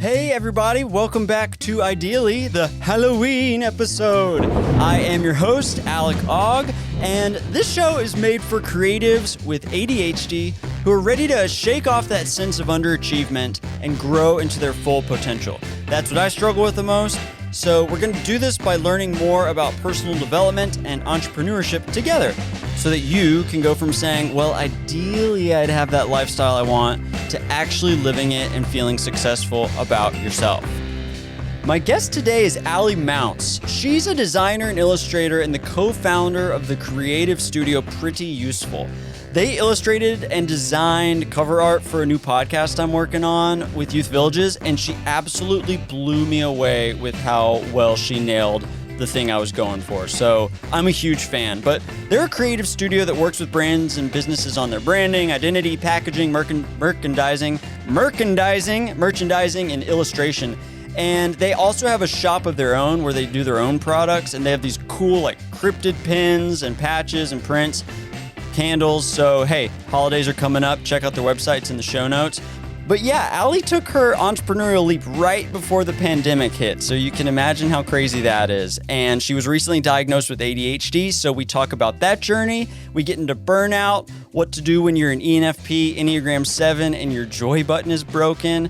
Hey everybody, welcome back to Ideally, the Halloween episode. I am your host, Alec Ogg, and this show is made for creatives with ADHD who are ready to shake off that sense of underachievement and grow into their full potential. That's what I struggle with the most, so we're going to do this by learning more about personal development and entrepreneurship together so that you can go from saying, well, ideally I'd have that lifestyle I want, to actually living it and feeling successful about yourself. My guest today is Allie Mounce. She's a designer and illustrator and the co-founder of the creative studio Pretty Useful. They illustrated and designed cover art for a new podcast I'm working on with Youth Villages, and she absolutely blew me away with how well she nailed the thing I was going for. So I'm a huge fan, but they're a creative studio that works with brands and businesses on their branding, identity, packaging, merchandising, and illustration. And they also have a shop of their own where they do their own products, and they have these cool like cryptid pins and patches and prints, candles. So hey, holidays are coming up. Check out their website. It's in the show notes. But yeah, Allie took her entrepreneurial leap right before the pandemic hit, so you can imagine how crazy that is. And she was recently diagnosed with ADHD, so we talk about that journey. We get into burnout, what to do when you're an ENFP, Enneagram 7, and your joy button is broken,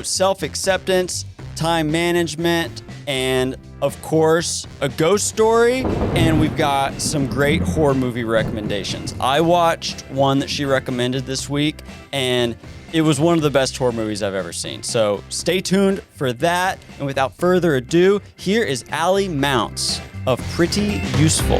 self-acceptance, time management, and of course, a ghost story. And we've got some great horror movie recommendations. I watched one that she recommended this week, and it was one of the best horror movies I've ever seen. So stay tuned for that. And without further ado, here is Allie Mounce of Pretty Useful.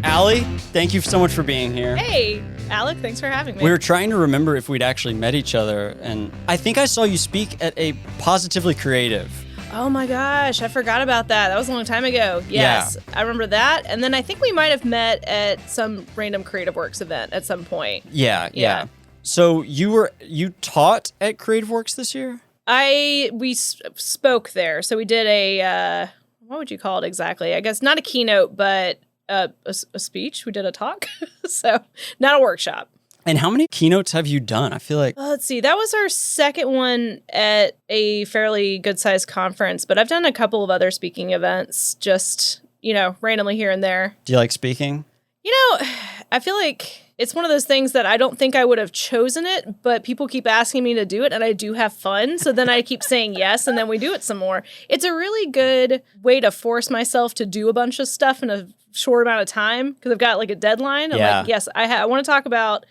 Allie, thank you so much for being here. Hey, Alec, thanks for having me. We were trying to remember if we'd actually met each other, and I think I saw you speak at a Positively Creative. Oh my gosh, I forgot about that. That was a long time ago. Yes, yeah. I remember that. And then I think we might have met at some random Creative Works event at some point. Yeah. So you taught at Creative Works this year? We spoke there. So we did a, what would you call it exactly? I guess not a keynote, but a speech. We did a talk. So not a workshop. And how many keynotes have you done? I feel like... let's see. That was our second one at a fairly good-sized conference, but I've done a couple of other speaking events just, randomly here and there. Do you like speaking? I feel like it's one of those things that I don't think I would have chosen it, but people keep asking me to do it, and I do have fun, so then I keep saying yes, and then we do it some more. It's a really good way to force myself to do a bunch of stuff in a short amount of time, because I've got like a deadline. I'm like, yes, I want to talk about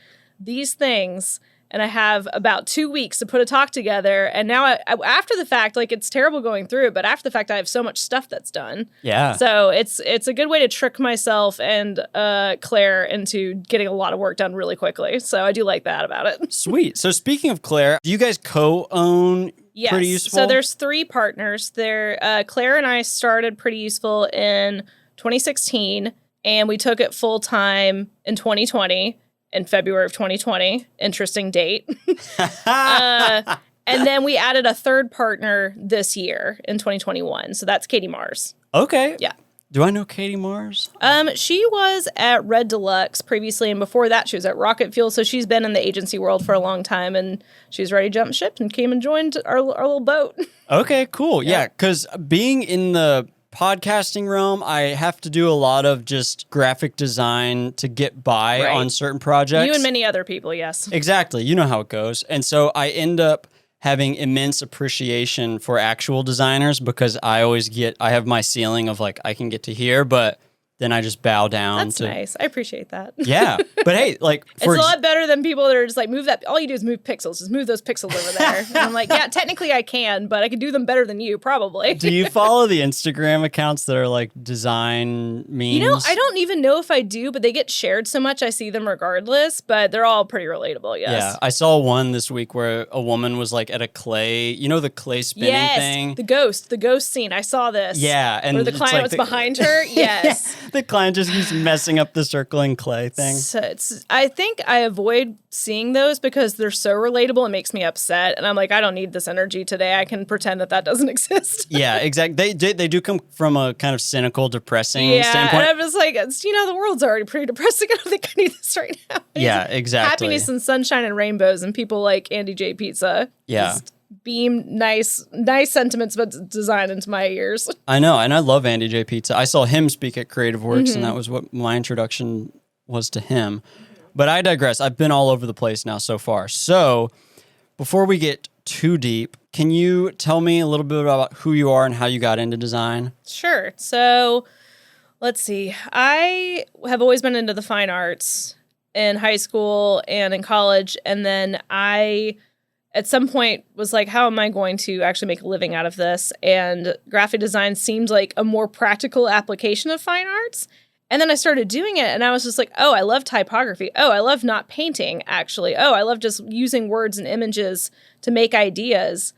these things, and I have about 2 weeks to put a talk together. And now after the fact, like it's terrible going through it, but after the fact, I have so much stuff that's done. Yeah. So it's a good way to trick myself and Claire into getting a lot of work done really quickly. So I do like that about it. Sweet. So speaking of Claire, do you guys co-own Pretty Useful? So there's 3 partners. Claire and I started Pretty Useful in 2016, and we took it full time in 2020. In February of 2020. Interesting date. And then we added a third partner this year in 2021. So that's Katie Mars. Okay. Yeah. Do I know Katie Mars? She was at Red Deluxe previously, and before that she was at Rocket Fuel. So she's been in the agency world for a long time, and she's ready to jump ship and came and joined our little boat. Okay, cool. Yeah, because being in the podcasting realm, I have to do a lot of just graphic design to get by on certain projects. You and many other people, yes. Exactly. You know how it goes. And so I end up having immense appreciation for actual designers because I have my ceiling of like, I can get to here, but then I just bow down. That's nice. I appreciate that. Yeah. But hey, like... it's a lot better than people that are just like, move that... All you do is move pixels. Just move those pixels over there. And I'm like, yeah, technically I can, but I can do them better than you, probably. Do you follow the Instagram accounts that are like design memes? I don't even know if I do, but they get shared so much I see them regardless, but they're all pretty relatable, yes. Yeah. I saw one this week where a woman was like at a clay... the clay spinning thing? The ghost scene. I saw this. Yeah. And where the client was behind her. Yes. The client just keeps messing up the circling clay thing. So I think I avoid seeing those because they're so relatable. It makes me upset. And I'm like, I don't need this energy today. I can pretend that doesn't exist. Yeah, exactly. They do come from a kind of cynical, depressing standpoint. And I'm just like, the world's already pretty depressing. I don't think I need this right now. Yeah, exactly. Happiness and sunshine and rainbows and people like Andy J. Pizza. Yeah. Just beam nice sentiments but design into my ears. I know, and I love Andy J. Pizza. I saw him speak at Creative Works, and that was what my introduction was to him. But I digress. I've been all over the place now so far. So before we get too deep, can you tell me a little bit about who you are and how you got into design? Sure. So let's see. I have always been into the fine arts in high school and in college, and then I at some point was like, how am I going to actually make a living out of this? And graphic design seemed like a more practical application of fine arts. And then I started doing it and I was just like, oh, I love typography. Oh, I love not painting, actually. Oh, I love just using words and images to make ideas.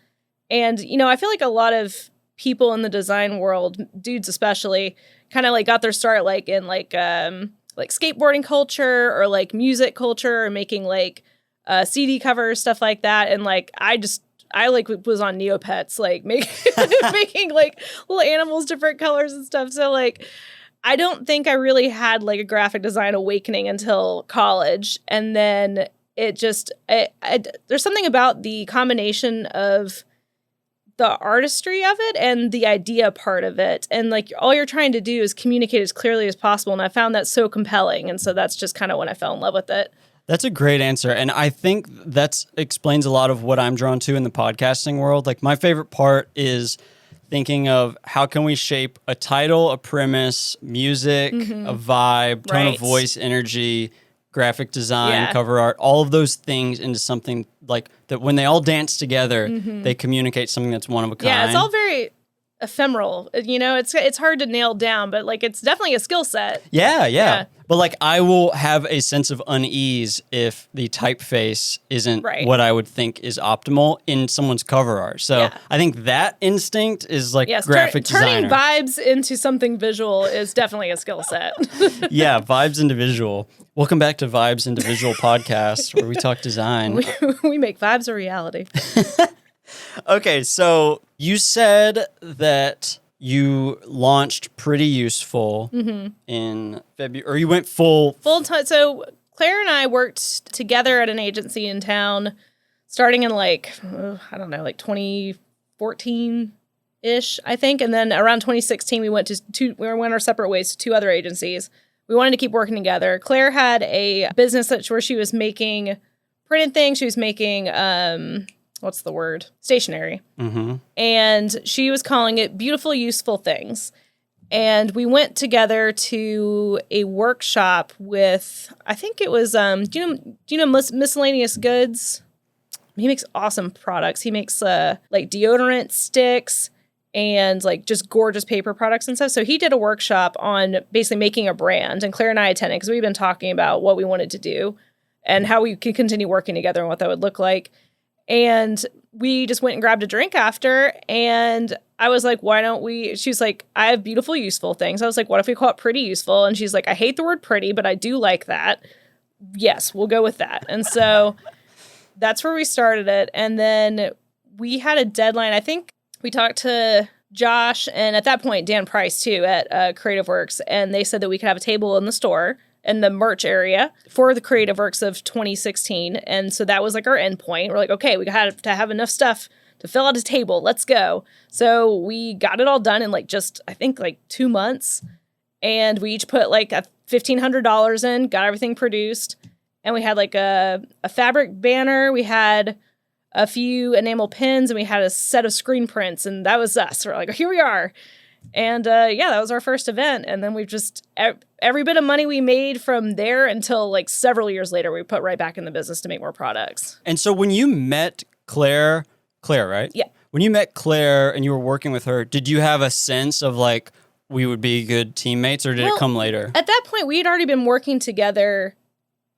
And, I feel like a lot of people in the design world, dudes especially, kind of like got their start like in like skateboarding culture or like music culture or making like CD covers, stuff like that. And like, I was on Neopets, like making like little animals, different colors and stuff. So like, I don't think I really had like a graphic design awakening until college. And then it just, there's something about the combination of the artistry of it and the idea part of it. And like, all you're trying to do is communicate as clearly as possible. And I found that so compelling. And so that's just kind of when I fell in love with it. That's a great answer. And I think that explains a lot of what I'm drawn to in the podcasting world. Like my favorite part is thinking of how can we shape a title, a premise, music, a vibe, tone of voice, energy, graphic design, cover art, all of those things into something like that when they all dance together, they communicate something that's one of a kind. Yeah, it's all very ephemeral. It's hard to nail down, but like it's definitely a skill set. Yeah. But like I will have a sense of unease if the typeface isn't what I would think is optimal in someone's cover art. So I think that instinct is like graphic designer. Turning vibes into something visual is definitely a skill set. Yeah, vibes into visual. Welcome back to Vibes into Visual podcast where we talk design. We make vibes a reality. Okay, so you said that you launched Pretty Useful in February, or you went full time. So Claire and I worked together at an agency in town starting in like 2014-ish, I think. And then around 2016, we went our separate ways to 2 other agencies. We wanted to keep working together. Claire had a business where she was making printed things. She was making, stationery. And she was calling it Beautiful, Useful Things. And we went together to a workshop with, I think it was, do you know Miscellaneous Goods? He makes awesome products. He makes like deodorant sticks and like just gorgeous paper products and stuff. So he did a workshop on basically making a brand. And Claire and I attended because we've been talking about what we wanted to do and how we could continue working together and what that would look like. And we just went and grabbed a drink after. And I was like, why don't we? She was like, I have Beautiful, Useful Things. I was like, what if we call it Pretty Useful? And she's like, I hate the word pretty, but I do like that. Yes, we'll go with that. And so that's where we started it. And then we had a deadline. I think we talked to Josh and at that point, Dan Price too at Creative Works. And they said that we could have a table in the store in the merch area for the Creative Works of 2016. And so that was like our end point. We're like, okay, we had to have enough stuff to fill out a table. Let's go. So we got it all done in like just, I think like 2 months. And we each put like $1,500 in, got everything produced. And we had like a fabric banner. We had a few enamel pins and we had a set of screen prints. And that was us. We're like, here we are. And that was our first event. And then we've just, every bit of money we made from there until like several years later, we put right back in the business to make more products. And so when you met Claire, right? Yeah. When you met Claire and you were working with her, did you have a sense of like, we would be good teammates or did it come later? At that point, we had already been working together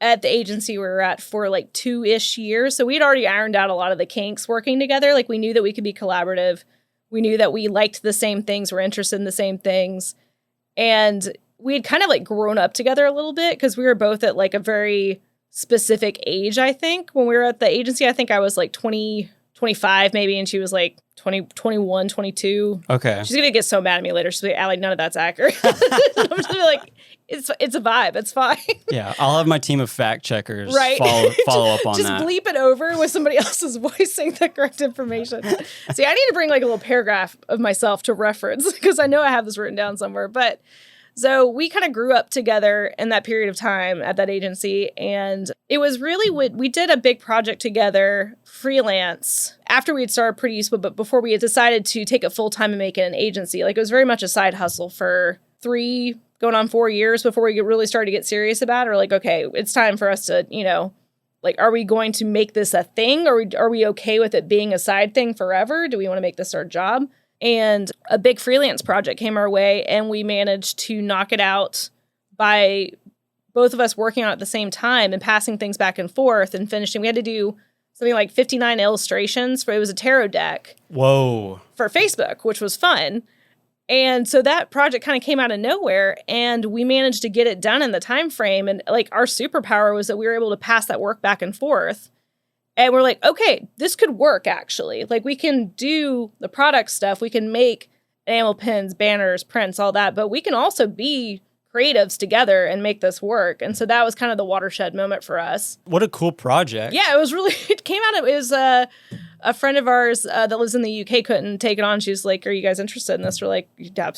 at the agency we were at for like 2-ish years. So we had already ironed out a lot of the kinks working together. Like we knew that we could be collaborative. We knew that we liked the same things, were interested in the same things. And we had kind of like grown up together a little bit because we were both at like a very specific age, I think. When we were at the agency, I think I was like 20, 25 maybe, and she was like 20, 21, 22. Okay. She's going to get so mad at me later. She's like, Allie, none of that's accurate. I'm just going to be like, it's a vibe. It's fine. Yeah, I'll have my team of fact checkers Right. follow up on just that. Just bleep it over with somebody else's voice saying the correct information. See, I need to bring like a little paragraph of myself to reference because I know I have this written down somewhere. But so we kind of grew up together in that period of time at that agency. And it was really we did a big project together, freelance, after we had started Pretty Useful, but before we had decided to take it full time and make it an agency. Like it was very much a side hustle for 3 going on 4 years before we really started to get serious about it. Or like, okay, it's time for us to, like, are we going to make this a thing? Or are we okay with it being a side thing forever? Do we want to make this our job? And a big freelance project came our way, and we managed to knock it out by both of us working on it at the same time and passing things back and forth and finishing. We had to do something like 59 illustrations it was a tarot deck. Whoa. For Facebook, which was fun. And so that project kind of came out of nowhere, and we managed to get it done in the time frame. And like our superpower was that we were able to pass that work back and forth. And we're like, okay, this could work actually. Like we can do the product stuff. We can make enamel pins, banners, prints, all that. But we can also be creatives together and make this work. And so that was kind of the watershed moment for us. What a cool project. Yeah, it was really, it came out of, it was a friend of ours that lives in the UK couldn't take it on. She was like, are you guys interested in this? We're like, yeah,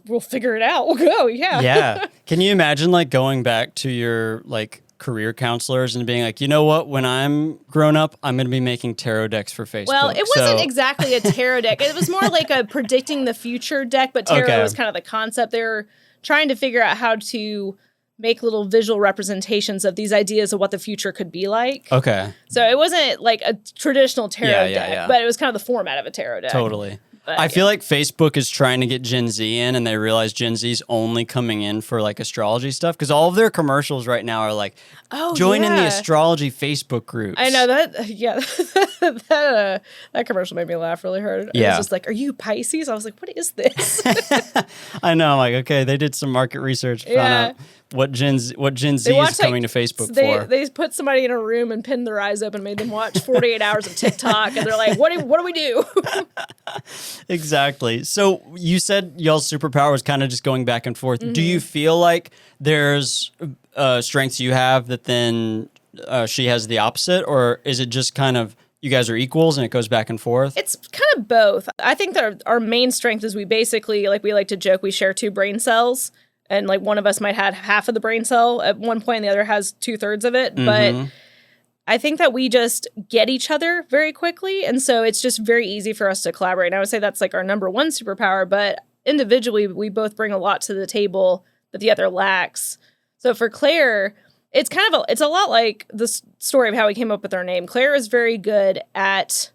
we'll figure it out. We'll go. Yeah. Yeah. Can you imagine like going back to your like career counselors and being like, you know what, when I'm grown up, I'm going to be making tarot decks for Facebook. Well, it wasn't exactly a tarot deck. It was more like a predicting the future deck, but tarot was kind of the concept. They were trying to figure out how to make little visual representations of these ideas of what the future could be like. Okay. So it wasn't like a traditional tarot deck, but it was kind of the format of a tarot deck. Totally. But, I feel like Facebook is trying to get Gen Z in, and they realize Gen Z's only coming in for like astrology stuff because all of their commercials right now are like, join in the astrology Facebook groups. I know that. Yeah, that commercial made me laugh really hard. Yeah. It was just like, are you Pisces? I was like, what is this? I know. I'm like, okay, they did some market research, found out what Gen Z is coming to Facebook for. They put somebody in a room and pinned their eyes open, made them watch 48 hours of TikTok, and they're like, what do we do? Exactly. So you said y'all's superpower was kind of just going back and forth. Mm-hmm. Do you feel like there's strengths you have that then she has the opposite, or is it just kind of you guys are equals and it goes back and forth? It's kind of both. I think that our main strength is we basically, like we like to joke, we share 2 brain cells. And like one of us might have half of the brain cell at one point, and the other has 2/3 of it. Mm-hmm. But I think that we just get each other very quickly. And so it's just very easy for us to collaborate. And I would say that's like our number one superpower. But individually, we both bring a lot to the table that the other lacks. So for Claire, it's a lot like the story of how we came up with our name. Claire is very good at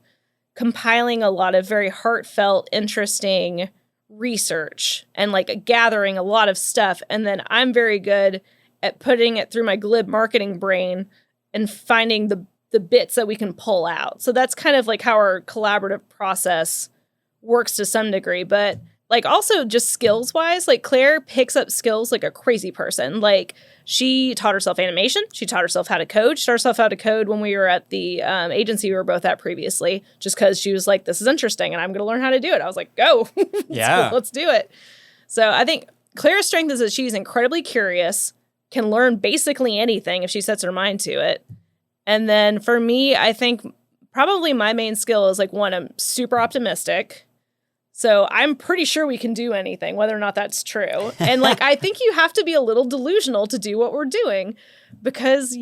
compiling a lot of very heartfelt, interesting research and like gathering a lot of stuff. And then I'm very good at putting it through my glib marketing brain and finding the bits that we can pull out. So that's kind of like how our collaborative process works to some degree. But like also just skills wise, like Claire picks up skills like a crazy person. Like she taught herself animation. She taught herself how to code. She taught herself how to code when we were at the agency we were both at previously, just because she was like, this is interesting and I'm going to learn how to do it. I was like, go. Yeah. Let's do it. So I think Claire's strength is that she's incredibly curious, can learn basically anything if she sets her mind to it. And then for me, I think probably my main skill is like, one, I'm super optimistic. So I'm pretty sure we can do anything, whether or not that's true. And like, I think you have to be a little delusional to do what we're doing because,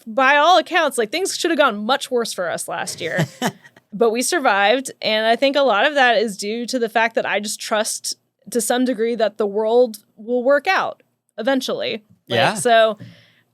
by all accounts, like things should have gone much worse for us last year, but we survived. And I think a lot of that is due to the fact that I just trust to some degree that the world will work out eventually. So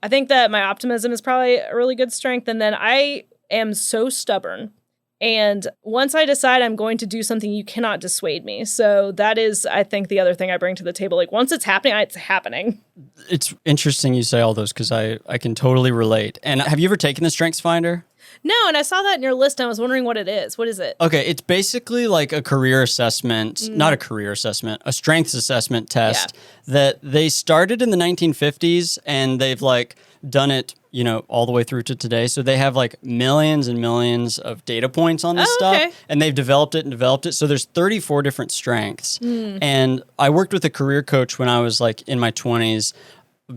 I think that my optimism is probably a really good strength. And then I am so stubborn. And once I decide I'm going to do something, you cannot dissuade me. So that is, I think, the other thing I bring to the table. Like once it's happening. It's interesting you say all those because I can totally relate. And have you ever taken the Strengthsfinder? No, and I saw that in your list and I was wondering what it is. What is it? Okay, it's basically like a career assessment, not a career assessment, a strengths assessment test that they started in the 1950s and they've like done it, you know, all the way through to today. So they have like millions and millions of data points on this stuff and they've developed it. So there's 34 different strengths. And I worked with a career coach when I was like in my 20s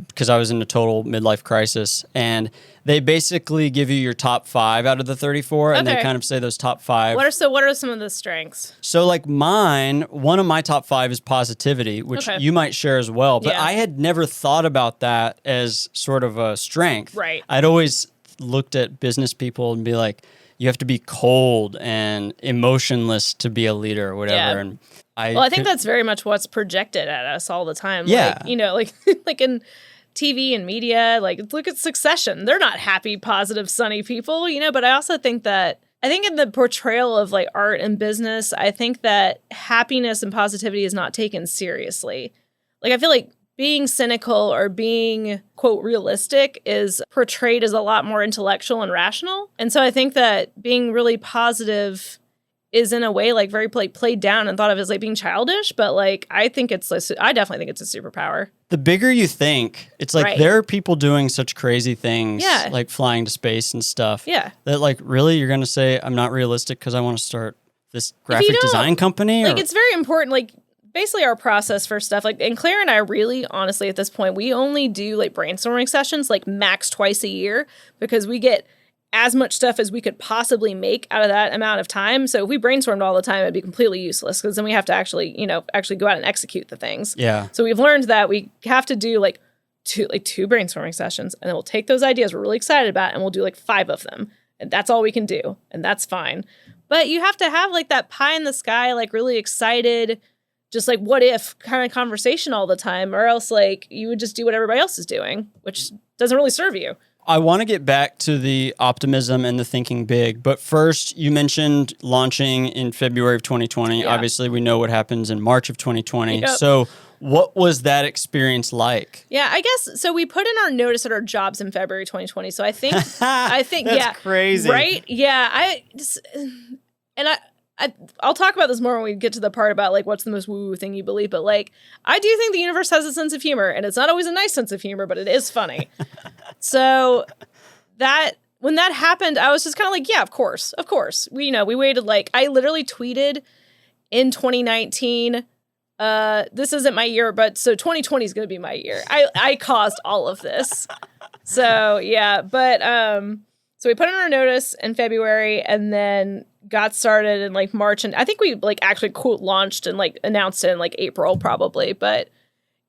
because I was in a total midlife crisis, and they basically give you your top 5 out of the 34, and they kind of say those top 5. What are some of the strengths? So like one of my top 5 is positivity, which you might share as well, but I had never thought about that as sort of a strength. Right. I'd always looked at business people and be like, you have to be cold and emotionless to be a leader or whatever. And I think that's very much what's projected at us all the time. Yeah. Like, you know, like like in TV and media, like look at Succession. They're not happy, positive, sunny people, you know, but I also think that in the portrayal of like art and business, I think that happiness and positivity is not taken seriously. Like I feel like being cynical or being, quote, realistic is portrayed as a lot more intellectual and rational. And so I think that being really positive is in a way like very played down and thought of as like being childish, but like I definitely think it's a superpower. The bigger you think, it's like there are people doing such crazy things, like flying to space and stuff. Yeah, that like really you're gonna say I'm not realistic because I want to start this graphic design company. Like it's very important. Like basically our process for stuff like, and Claire and I really honestly at this point we only do like brainstorming sessions like max twice a year because we get as much stuff as we could possibly make out of that amount of time. So if we brainstormed all the time, it'd be completely useless because then we have to actually go out and execute the things. Yeah. So we've learned that we have to do like two brainstorming sessions, and then we'll take those ideas we're really excited about and we'll do like 5 of them. And that's all we can do. And that's fine. But you have to have like that pie in the sky, like really excited, just like what if kind of conversation all the time, or else like you would just do what everybody else is doing, which doesn't really serve you. I want to get back to the optimism and the thinking big, but first you mentioned launching in February of 2020. Yeah. Obviously, we know what happens in March of 2020. Yep. So what was that experience like? Yeah, I guess, so we put in our notice at our jobs in February 2020. So I think, That's crazy. Right? Yeah. I'll talk about this more when we get to the part about like what's the most woo-woo thing you believe, but like I do think the universe has a sense of humor, and it's not always a nice sense of humor, but it is funny. So when that happened, I was just kind of like, yeah, of course. We waited like, I literally tweeted in 2019, this isn't my year, but so 2020 is going to be my year. I caused all of this. So yeah, but so we put in our notice in February and then got started in like March, and I think we like actually launched and like announced it in like April probably. But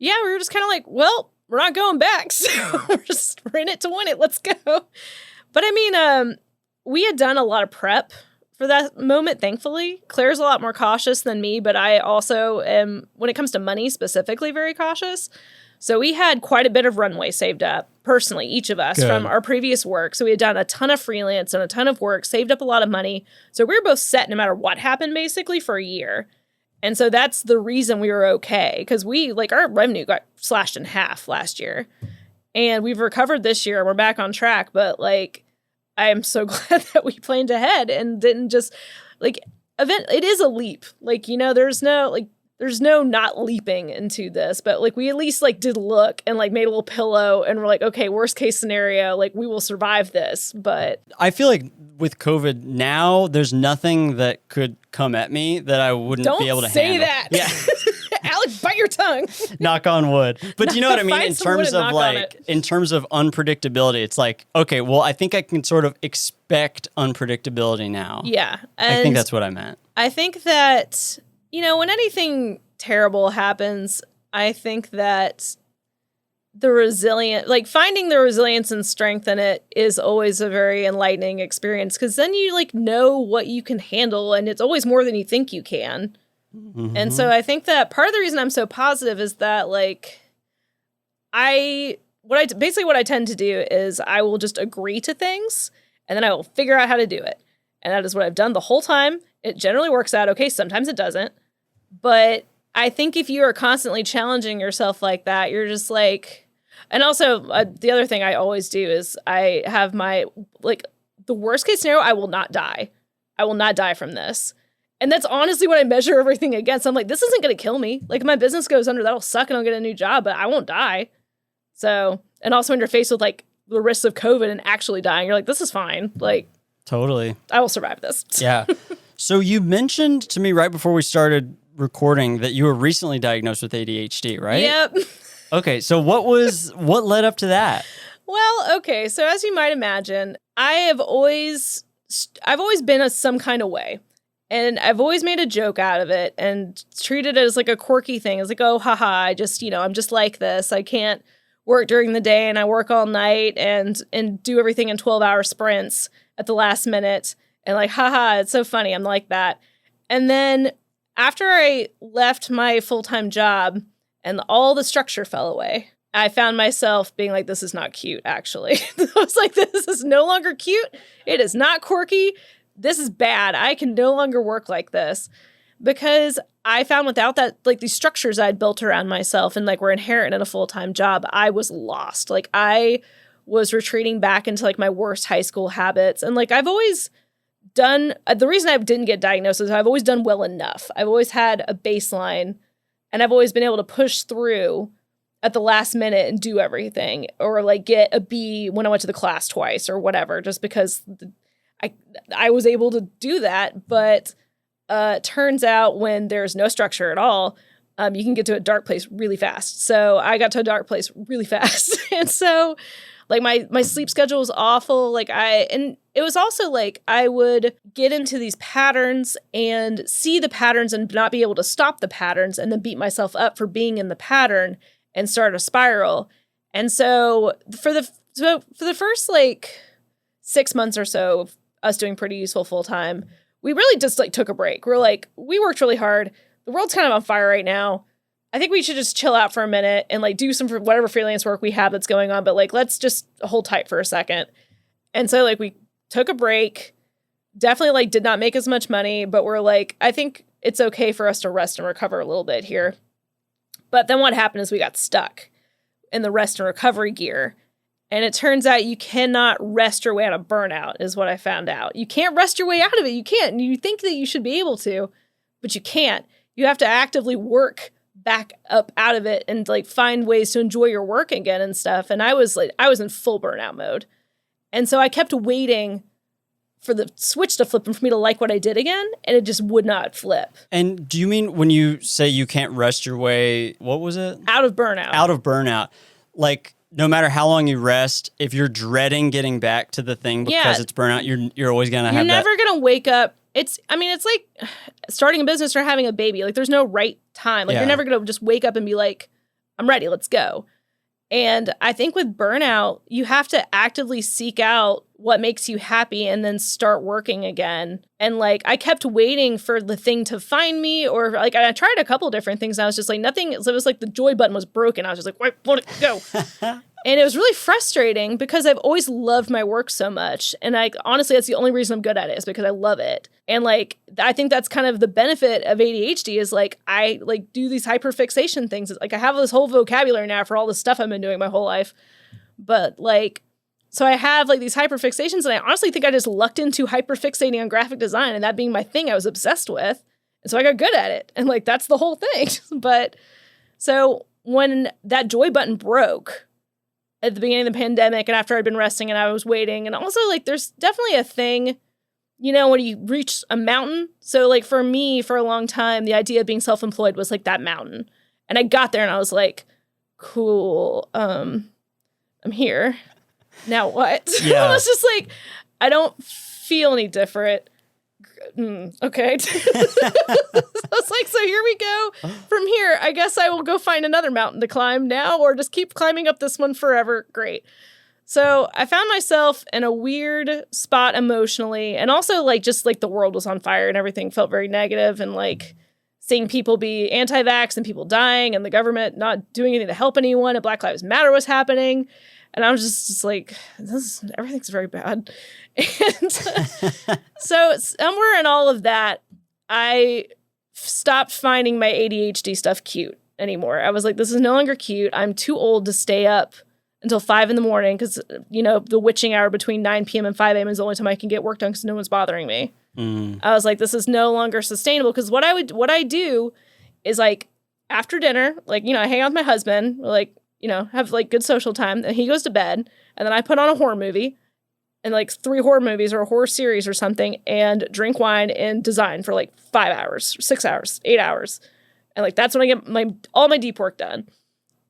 yeah, we were just kind of like, well, we're not going back, so we're in it to win it. Let's go. But I mean, we had done a lot of prep for that moment, thankfully. Claire's a lot more cautious than me, but I also am, when it comes to money specifically, very cautious. So we had quite a bit of runway saved up, personally, each of us, from our previous work. So we had done a ton of freelance and a ton of work, saved up a lot of money. So we were both set no matter what happened, basically, for a year. And so that's the reason we were okay, because our revenue got slashed in half last year. And we've recovered this year and we're back on track. But like, I am so glad that we planned ahead and didn't just it is a leap. Like, there's no not leaping into this, but like we at least like did look and like made a little pillow and we're like, okay, worst case scenario, like we will survive this. But I feel like with COVID now, there's nothing that could come at me that I wouldn't be able to handle. Don't say that. Yeah. Alex, bite your tongue. Knock on wood. But you know what I mean? In terms of unpredictability, it's like, okay, well, I think I can sort of expect unpredictability now. Yeah. I think that's what I meant. I think that, when anything terrible happens, I think that finding the resilience and strength in it is always a very enlightening experience, because then you know what you can handle, and it's always more than you think you can. Mm-hmm. And so I think that part of the reason I'm so positive is that what I tend to do is I will just agree to things and then I will figure out how to do it. And that is what I've done the whole time. It generally works out okay. Sometimes it doesn't. But I think if you are constantly challenging yourself like that, you're just like, and also the other thing I always do is I have my the worst case scenario, I will not die. I will not die from this. And that's honestly what I measure everything against. I'm like, this isn't going to kill me. Like, if my business goes under, that'll suck and I'll get a new job, but I won't die. So, and also when you're faced with like the risks of COVID and actually dying, you're like, this is fine. Like, totally. I will survive this. Yeah. So you mentioned to me right before we started recording that you were recently diagnosed with ADHD, right? Yep. Okay. So what led up to that? Well, okay. So as you might imagine, I've always been some kind of way. And I've always made a joke out of it and treated it as like a quirky thing. It's like, oh, haha, I'm just like this. I can't work during the day and I work all night and do everything in 12-hour sprints at the last minute. And like, haha, it's so funny. I'm like that. And then after I left my full-time job and all the structure fell away, I found myself being like, this is not cute, actually. I was like, this is no longer cute. It is not quirky. This is bad. I can no longer work like this, because I found without that, like these structures I'd built around myself and like were inherent in a full-time job, I was lost. Like I was retreating back into like my worst high school habits. And like I've always done, the reason I didn't get diagnosed is I've always done well enough. I've always had a baseline and I've always been able to push through at the last minute and do everything, or like get a B when I went to the class twice or whatever, just because I was able to do that. But turns out when there's no structure at all, you can get to a dark place really fast. So I got to a dark place really fast. And so like my sleep schedule was awful. And it was also like I would get into these patterns and see the patterns and not be able to stop the patterns, and then beat myself up for being in the pattern and start a spiral. And so for the first like 6 months or so of us doing Pretty Useful full time, we really just like took a break. We're like, we worked really hard. The world's kind of on fire right now. I think we should just chill out for a minute and like do some whatever freelance work we have that's going on. But like, let's just hold tight for a second. And so like we took a break, definitely like did not make as much money, but we're like, I think it's okay for us to rest and recover a little bit here. But then what happened is we got stuck in the rest and recovery gear. And it turns out you cannot rest your way out of burnout, is what I found out. You can't rest your way out of it. You can't. You think that you should be able to, but you can't. You have to actively work back up out of it and like find ways to enjoy your work again and stuff. And I was in full burnout mode. And so I kept waiting for the switch to flip and for me to like what I did again, and it just would not flip. And do you mean when you say you can't rest your way, what was it? Out of burnout. Out of burnout. Like, no matter how long you rest, if you're dreading getting back to the thing because it's burnout, you're always going to have that. You're never going to wake up. It's like starting a business or having a baby. Like, there's no right time. Like, you're never going to just wake up and be like, I'm ready, let's go. And I think with burnout, you have to actively seek out what makes you happy and then start working again. And like, I kept waiting for the thing to find me, or like, I tried a couple different things. And I was just like, nothing. So it was like the joy button was broken. I was just like, why won't it go? And it was really frustrating because I've always loved my work so much. And honestly, that's the only reason I'm good at it, is because I love it. And like, I think that's kind of the benefit of ADHD is like, I like do these hyperfixation things. Like I have this whole vocabulary now for all the stuff I've been doing my whole life. But like, so I have like these hyperfixations, and I honestly think I just lucked into hyperfixating on graphic design and that being my thing I was obsessed with. And so I got good at it. And like, that's the whole thing. But so when that joy button broke at the beginning of the pandemic and after I'd been resting and I was waiting, and also like, there's definitely a thing, you know, when you reach a mountain. So like for me, for a long time, the idea of being self-employed was like that mountain. And I got there and I was like, cool, I'm here. Now what? Yeah. I was just like, I don't feel any different. Okay. I was like, so here we go. From here, I guess I will go find another mountain to climb now, or just keep climbing up this one forever. Great. So I found myself in a weird spot emotionally, and also like just like the world was on fire and everything felt very negative, and like seeing people be anti-vax and people dying and the government not doing anything to help anyone, and Black Lives Matter was happening. And I was just like, everything's very bad. And so somewhere in all of that, I stopped finding my ADHD stuff cute anymore. I was like, this is no longer cute. I'm too old to stay up until 5 a.m. because, the witching hour between 9 p.m. and 5 a.m. is the only time I can get work done because no one's bothering me. I was like, this is no longer sustainable, because what I do is like after dinner, like, I hang out with my husband, like, have like good social time, and he goes to bed, and then I put on a horror movie, and like 3 horror movies or a horror series or something, and drink wine and design for like 5 hours, 6 hours, 8 hours. And like, that's when I get all my deep work done.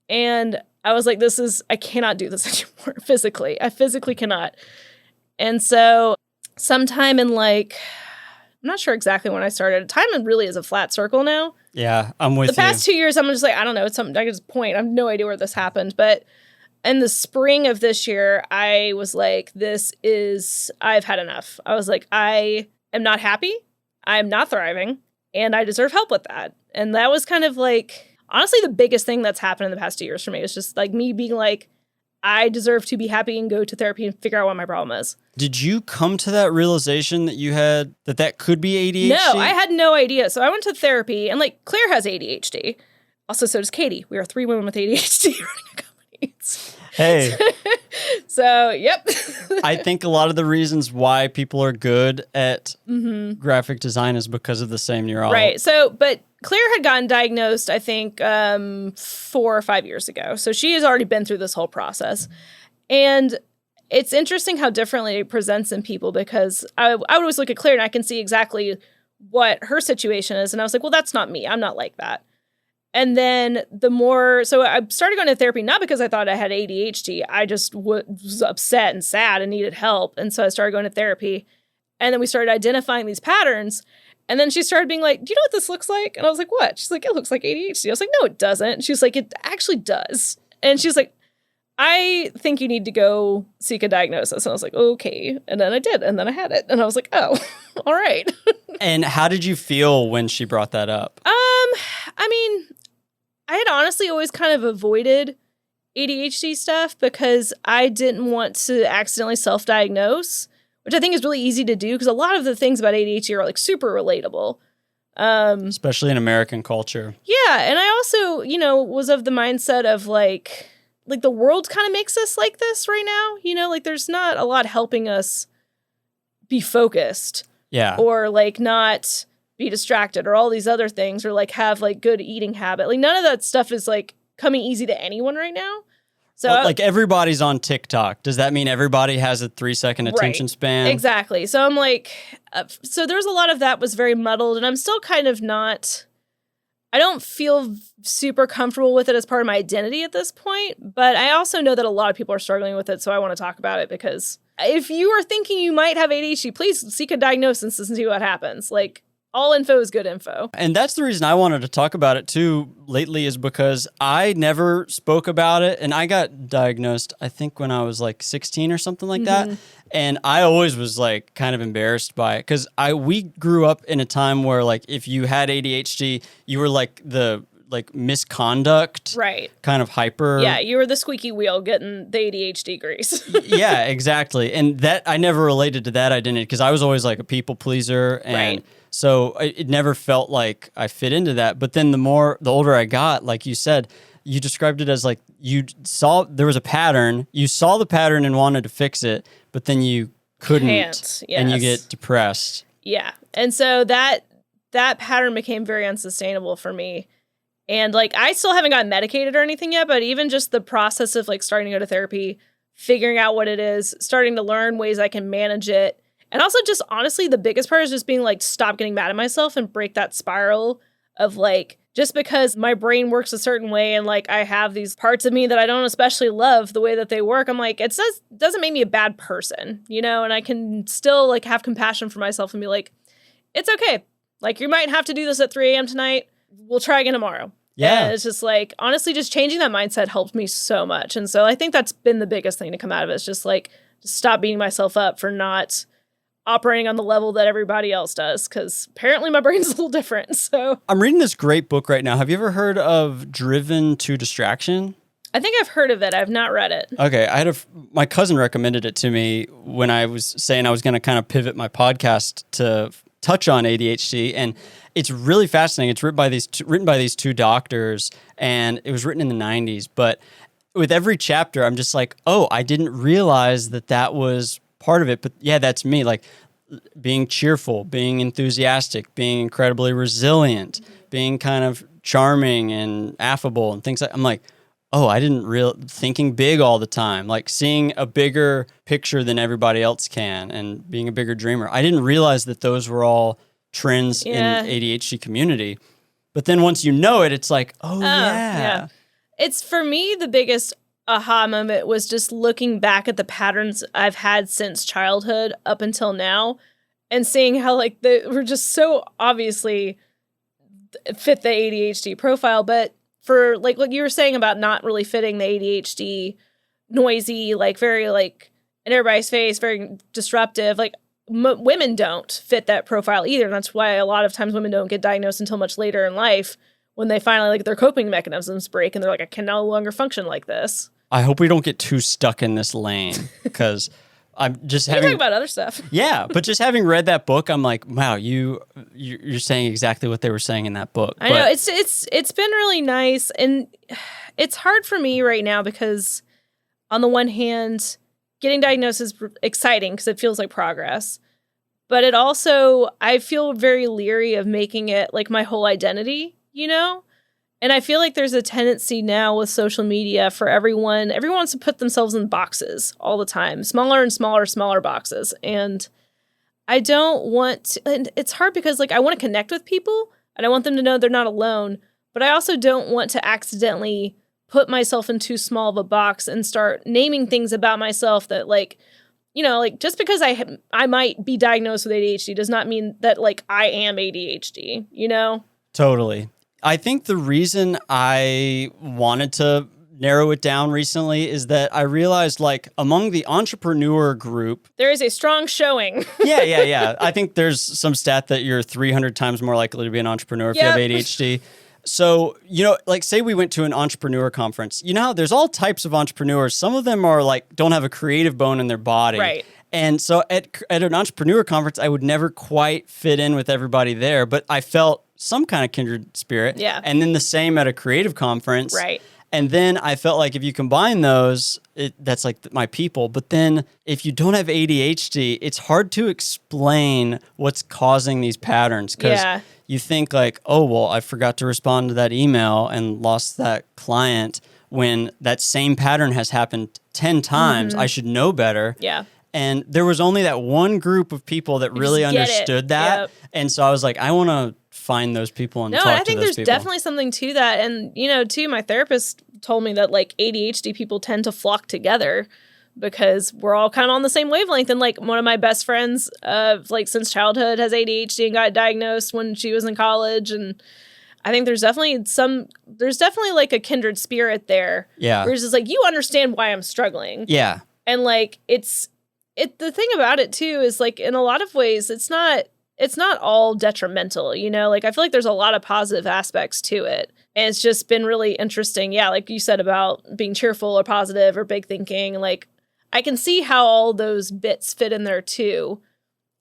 And I was like, I cannot do this anymore physically. I physically cannot. And so sometime in like, I'm not sure exactly when I started. Time really is a flat circle now. Yeah, I'm with you. The past 2 years, I'm just like, I don't know. It's something, I can just point. I have no idea where this happened. But in the spring of this year, I was like, I've had enough. I was like, I am not happy. I'm not thriving. And I deserve help with that. And that was kind of like, honestly, the biggest thing that's happened in the past 2 years for me. It's just like me being like, I deserve to be happy and go to therapy and figure out what my problem is. Did you come to that realization that you had that could be ADHD? No, I had no idea. So I went to therapy, and like Claire has ADHD. Also, so does Katie. We are 3 women with ADHD running a company. Hey. So, yep. I think a lot of the reasons why people are good at graphic design is because of the same neurology. Right. So, but Claire had gotten diagnosed, I think, 4 or 5 years ago. So she has already been through this whole process. And it's interesting how differently it presents in people, because I would always look at Claire and I can see exactly what her situation is. And I was like, well, that's not me. I'm not like that. And then so I started going to therapy, not because I thought I had ADHD. I just was upset and sad and needed help. And so I started going to therapy. And then we started identifying these patterns. And then she started being like, do you know what this looks like? And I was like, what? She's like, it looks like ADHD. I was like, no, it doesn't. And she's like, it actually does. And she's like, I think you need to go seek a diagnosis. And I was like, okay. And then I did. And then I had it. And I was like, oh, all right. And how did you feel when she brought that up? I mean, I had honestly always kind of avoided ADHD stuff because I didn't want to accidentally self-diagnose, which I think is really easy to do because a lot of the things about ADHD are like super relatable. Especially in American culture. Yeah. And I also, was of the mindset of like the world kind of makes us like this right now. Like there's not a lot helping us be focused. Yeah. Or like not be distracted or all these other things, or like have like good eating habit. Like none of that stuff is like coming easy to anyone right now. So like everybody's on TikTok. Does that mean everybody has a 3-second attention span? Exactly. So I'm like, so there's a lot of that was very muddled, and I'm still kind of I don't feel super comfortable with it as part of my identity at this point, but I also know that a lot of people are struggling with it. So I want to talk about it, because if you are thinking you might have ADHD, please seek a diagnosis and see what happens. Like, all info is good info. And that's the reason I wanted to talk about it too lately, is because I never spoke about it. And I got diagnosed, I think, when I was like 16 or something like that. And I always was like kind of embarrassed by it, because we grew up in a time where like if you had ADHD, you were like the misconduct, right? Kind of hyper. Yeah, you were the squeaky wheel getting the ADHD grease. Yeah, exactly. And that I never related to that identity because I was always like a people pleaser, and right. So it never felt like I fit into that. But then the older I got, like you said, you described it as like you saw there was a pattern, you saw the pattern and wanted to fix it, but then you couldn't, yes. And you get depressed. Yeah, and so that pattern became very unsustainable for me. And like, I still haven't gotten medicated or anything yet, but even just the process of like starting to go to therapy, figuring out what it is, starting to learn ways I can manage it. And also just honestly, the biggest part is just being like, stop getting mad at myself and break that spiral of like, just because my brain works a certain way and like I have these parts of me that I don't especially love the way that they work, I'm like, it doesn't make me a bad person, and I can still like have compassion for myself and be like, it's okay. Like, you might have to do this at 3 a.m. tonight. We'll try again tomorrow. Yeah. And it's just like, honestly, just changing that mindset helped me so much. And so I think that's been the biggest thing to come out of it. It's just like, just stop beating myself up for not operating on the level that everybody else does, because apparently my brain's a little different. So I'm reading this great book right now. Have you ever heard of Driven to Distraction? I think I've heard of it. I've not read it. Okay. My cousin recommended it to me when I was saying I was going to kind of pivot my podcast to touch on ADHD, and it's really fascinating. It's written by these two doctors, and it was written in the 90s, but with every chapter, I'm just like, oh, I didn't realize that was part of it. But yeah, that's me. Like being cheerful, being enthusiastic, being incredibly resilient, being kind of charming and affable and things like. I'm like, oh, I didn't thinking big all the time, like seeing a bigger picture than everybody else can and being a bigger dreamer. I didn't realize that those were all trends in ADHD community. But then once you know it, it's like, oh yeah. It's for me, the biggest aha moment was just looking back at the patterns I've had since childhood up until now and seeing how like they were just so obviously fit the ADHD profile. But for like what you were saying about not really fitting the ADHD noisy, like very like in everybody's face, very disruptive, like women don't fit that profile either. And that's why a lot of times women don't get diagnosed until much later in life when they finally like their coping mechanisms break and they're like, I can no longer function like this. I hope we don't get too stuck in this lane because I'm just having talk about other stuff. Yeah, but just having read that book, I'm like, wow, you're saying exactly what they were saying in that book. I know it's been really nice, and it's hard for me right now because on the one hand, getting diagnosed is exciting because it feels like progress, but it also I feel very leery of making it like my whole identity, you know. And I feel like there's a tendency now with social media for everyone wants to put themselves in boxes all the time, smaller and smaller boxes. And I don't want to, and it's hard because like I want to connect with people and I want them to know they're not alone, but I also don't want to accidentally put myself in too small of a box and start naming things about myself that like, you know, like just because I might be diagnosed with ADHD does not mean that like I am ADHD, you know? Totally. I think the reason I wanted to narrow it down recently is that I realized like among the entrepreneur group, there is a strong showing. Yeah. I think there's some stat that you're 300 times more likely to be an entrepreneur if you have ADHD. So, you know, like say we went to an entrepreneur conference, you know, how there's all types of entrepreneurs. Some of them are like, don't have a creative bone in their body. Right. And so at an entrepreneur conference, I would never quite fit in with everybody there, but I felt some kind of kindred spirit. Yeah. And then the same at a creative conference. Right. And then I felt like if you combine those, that's like my people. But then if you don't have ADHD, it's hard to explain what's causing these patterns because you think like, oh, well, I forgot to respond to that email and lost that client when that same pattern has happened 10 times. I should know better. Yeah. And there was only that one group of people that really understood that. Yep. And so I was like, I want to find those people and talk to those people. No, I think there's definitely something to that. And, you know, too, my therapist told me that like ADHD people tend to flock together because we're all kind of on the same wavelength. And like one of my best friends like since childhood has ADHD and got diagnosed when she was in college. And I think there's definitely like a kindred spirit there. Yeah. Where it's just like, you understand why I'm struggling. Yeah. And like, the thing about it too is like in a lot of ways it's not all detrimental, you know, like I feel like there's a lot of positive aspects to it. And it's just been really interesting. Yeah. Like you said about being cheerful or positive or big thinking. Like I can see how all those bits fit in there too.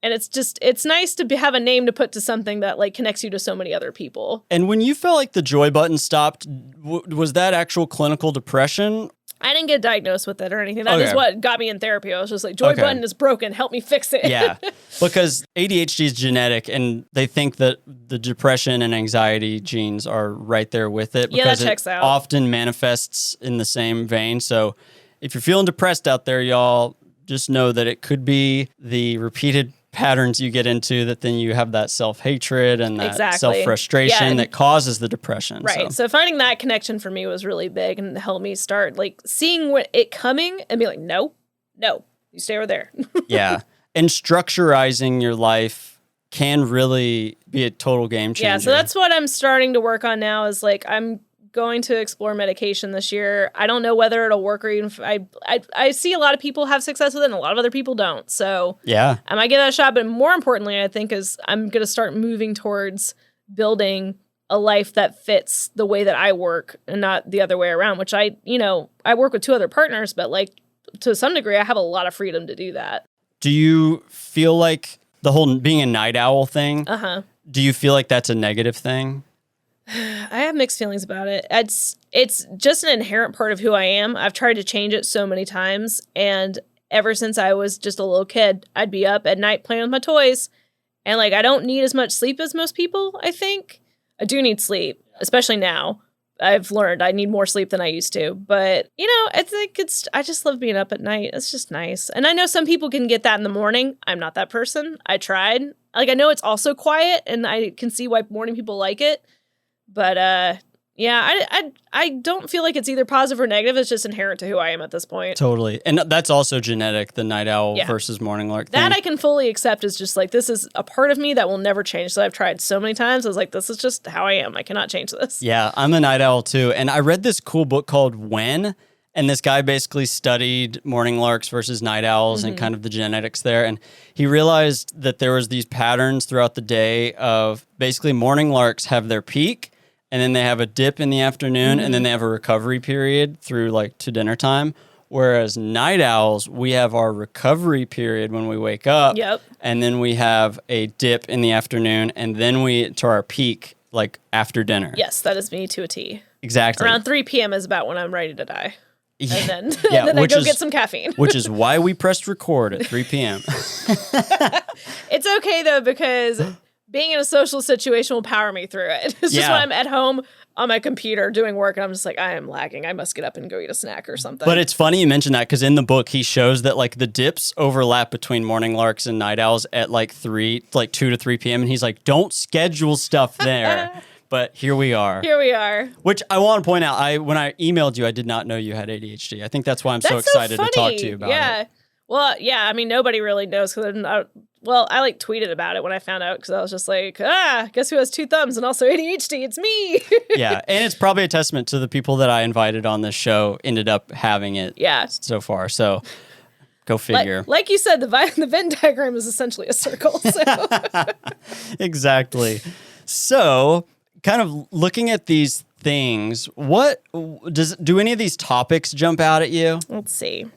And it's nice to have a name to put to something that like connects you to so many other people. And when you felt like the joy button stopped, was that actual clinical depression? I didn't get diagnosed with it or anything. That is what got me in therapy. I was just like, joy button is broken. Help me fix it. Yeah, because ADHD is genetic, and they think that the depression and anxiety genes are right there with it. Because that checks out. Often manifests in the same vein. So if you're feeling depressed out there, y'all, just know that it could be the repeated patterns you get into that then you have that self-hatred and that self-frustration that causes the depression. Right. So finding that connection for me was really big and helped me start like seeing it coming and be like, no, you stay over there. Yeah. And structurizing your life can really be a total game changer. Yeah. So that's what I'm starting to work on now is like, I'm going to explore medication this year. I don't know whether it'll work or even if I see a lot of people have success with it and a lot of other people don't. So yeah, I might give that a shot. But more importantly, I think is I'm going to start moving towards building a life that fits the way that I work and not the other way around, which I work with 2 other partners, but like to some degree, I have a lot of freedom to do that. Do you feel like the whole being a night owl thing, do you feel like that's a negative thing? I have mixed feelings about it. It's just an inherent part of who I am. I've tried to change it so many times, and ever since I was just a little kid, I'd be up at night playing with my toys, and like I don't need as much sleep as most people, I think. I do need sleep, especially now. I've learned I need more sleep than I used to, but you know, I think I just love being up at night. It's just nice. And I know some people can get that in the morning. I'm not that person. I tried. Like I know it's also quiet and I can see why morning people like it. But yeah, I don't feel like it's either positive or negative. It's just inherent to who I am at this point. Totally. And that's also genetic, the night owl versus morning lark thing. That I can fully accept is just like, this is a part of me that will never change. So I've tried so many times. I was like, this is just how I am. I cannot change this. Yeah, I'm a night owl too. And I read this cool book called When, and this guy basically studied morning larks versus night owls and kind of the genetics there. And he realized that there was these patterns throughout the day of basically morning larks have their peak, and then they have a dip in the afternoon, and then they have a recovery period through like to dinner time. Whereas night owls, we have our recovery period when we wake up, and then we have a dip in the afternoon, and then we to our peak like after dinner. Yes, that is me to a T. Exactly. Around 3 p.m. is about when I'm ready to die. Yeah. And then, and then I go get some caffeine. Which is why we pressed record at 3 p.m. It's okay though, because being in a social situation will power me through it. It's just when I'm at home on my computer doing work and I'm just like, I am lagging. I must get up and go eat a snack or something. But it's funny you mention that because in the book, he shows that like the dips overlap between morning larks and night owls at like 2 to 3 p.m. And he's like, don't schedule stuff there. But here we are. Here we are. Which I want to point out, when I emailed you, I did not know you had ADHD. I think that's why I'm so excited to talk to you about it. Well, yeah, I mean, nobody really knows because I like tweeted about it when I found out because I was just like, guess who has 2 thumbs and also ADHD? It's me. Yeah, and it's probably a testament to the people that I invited on this show ended up having it so far. So go figure. Like you said, the Venn diagram is essentially a circle. So. Exactly. So kind of looking at these things, do any of these topics jump out at you? Let's see.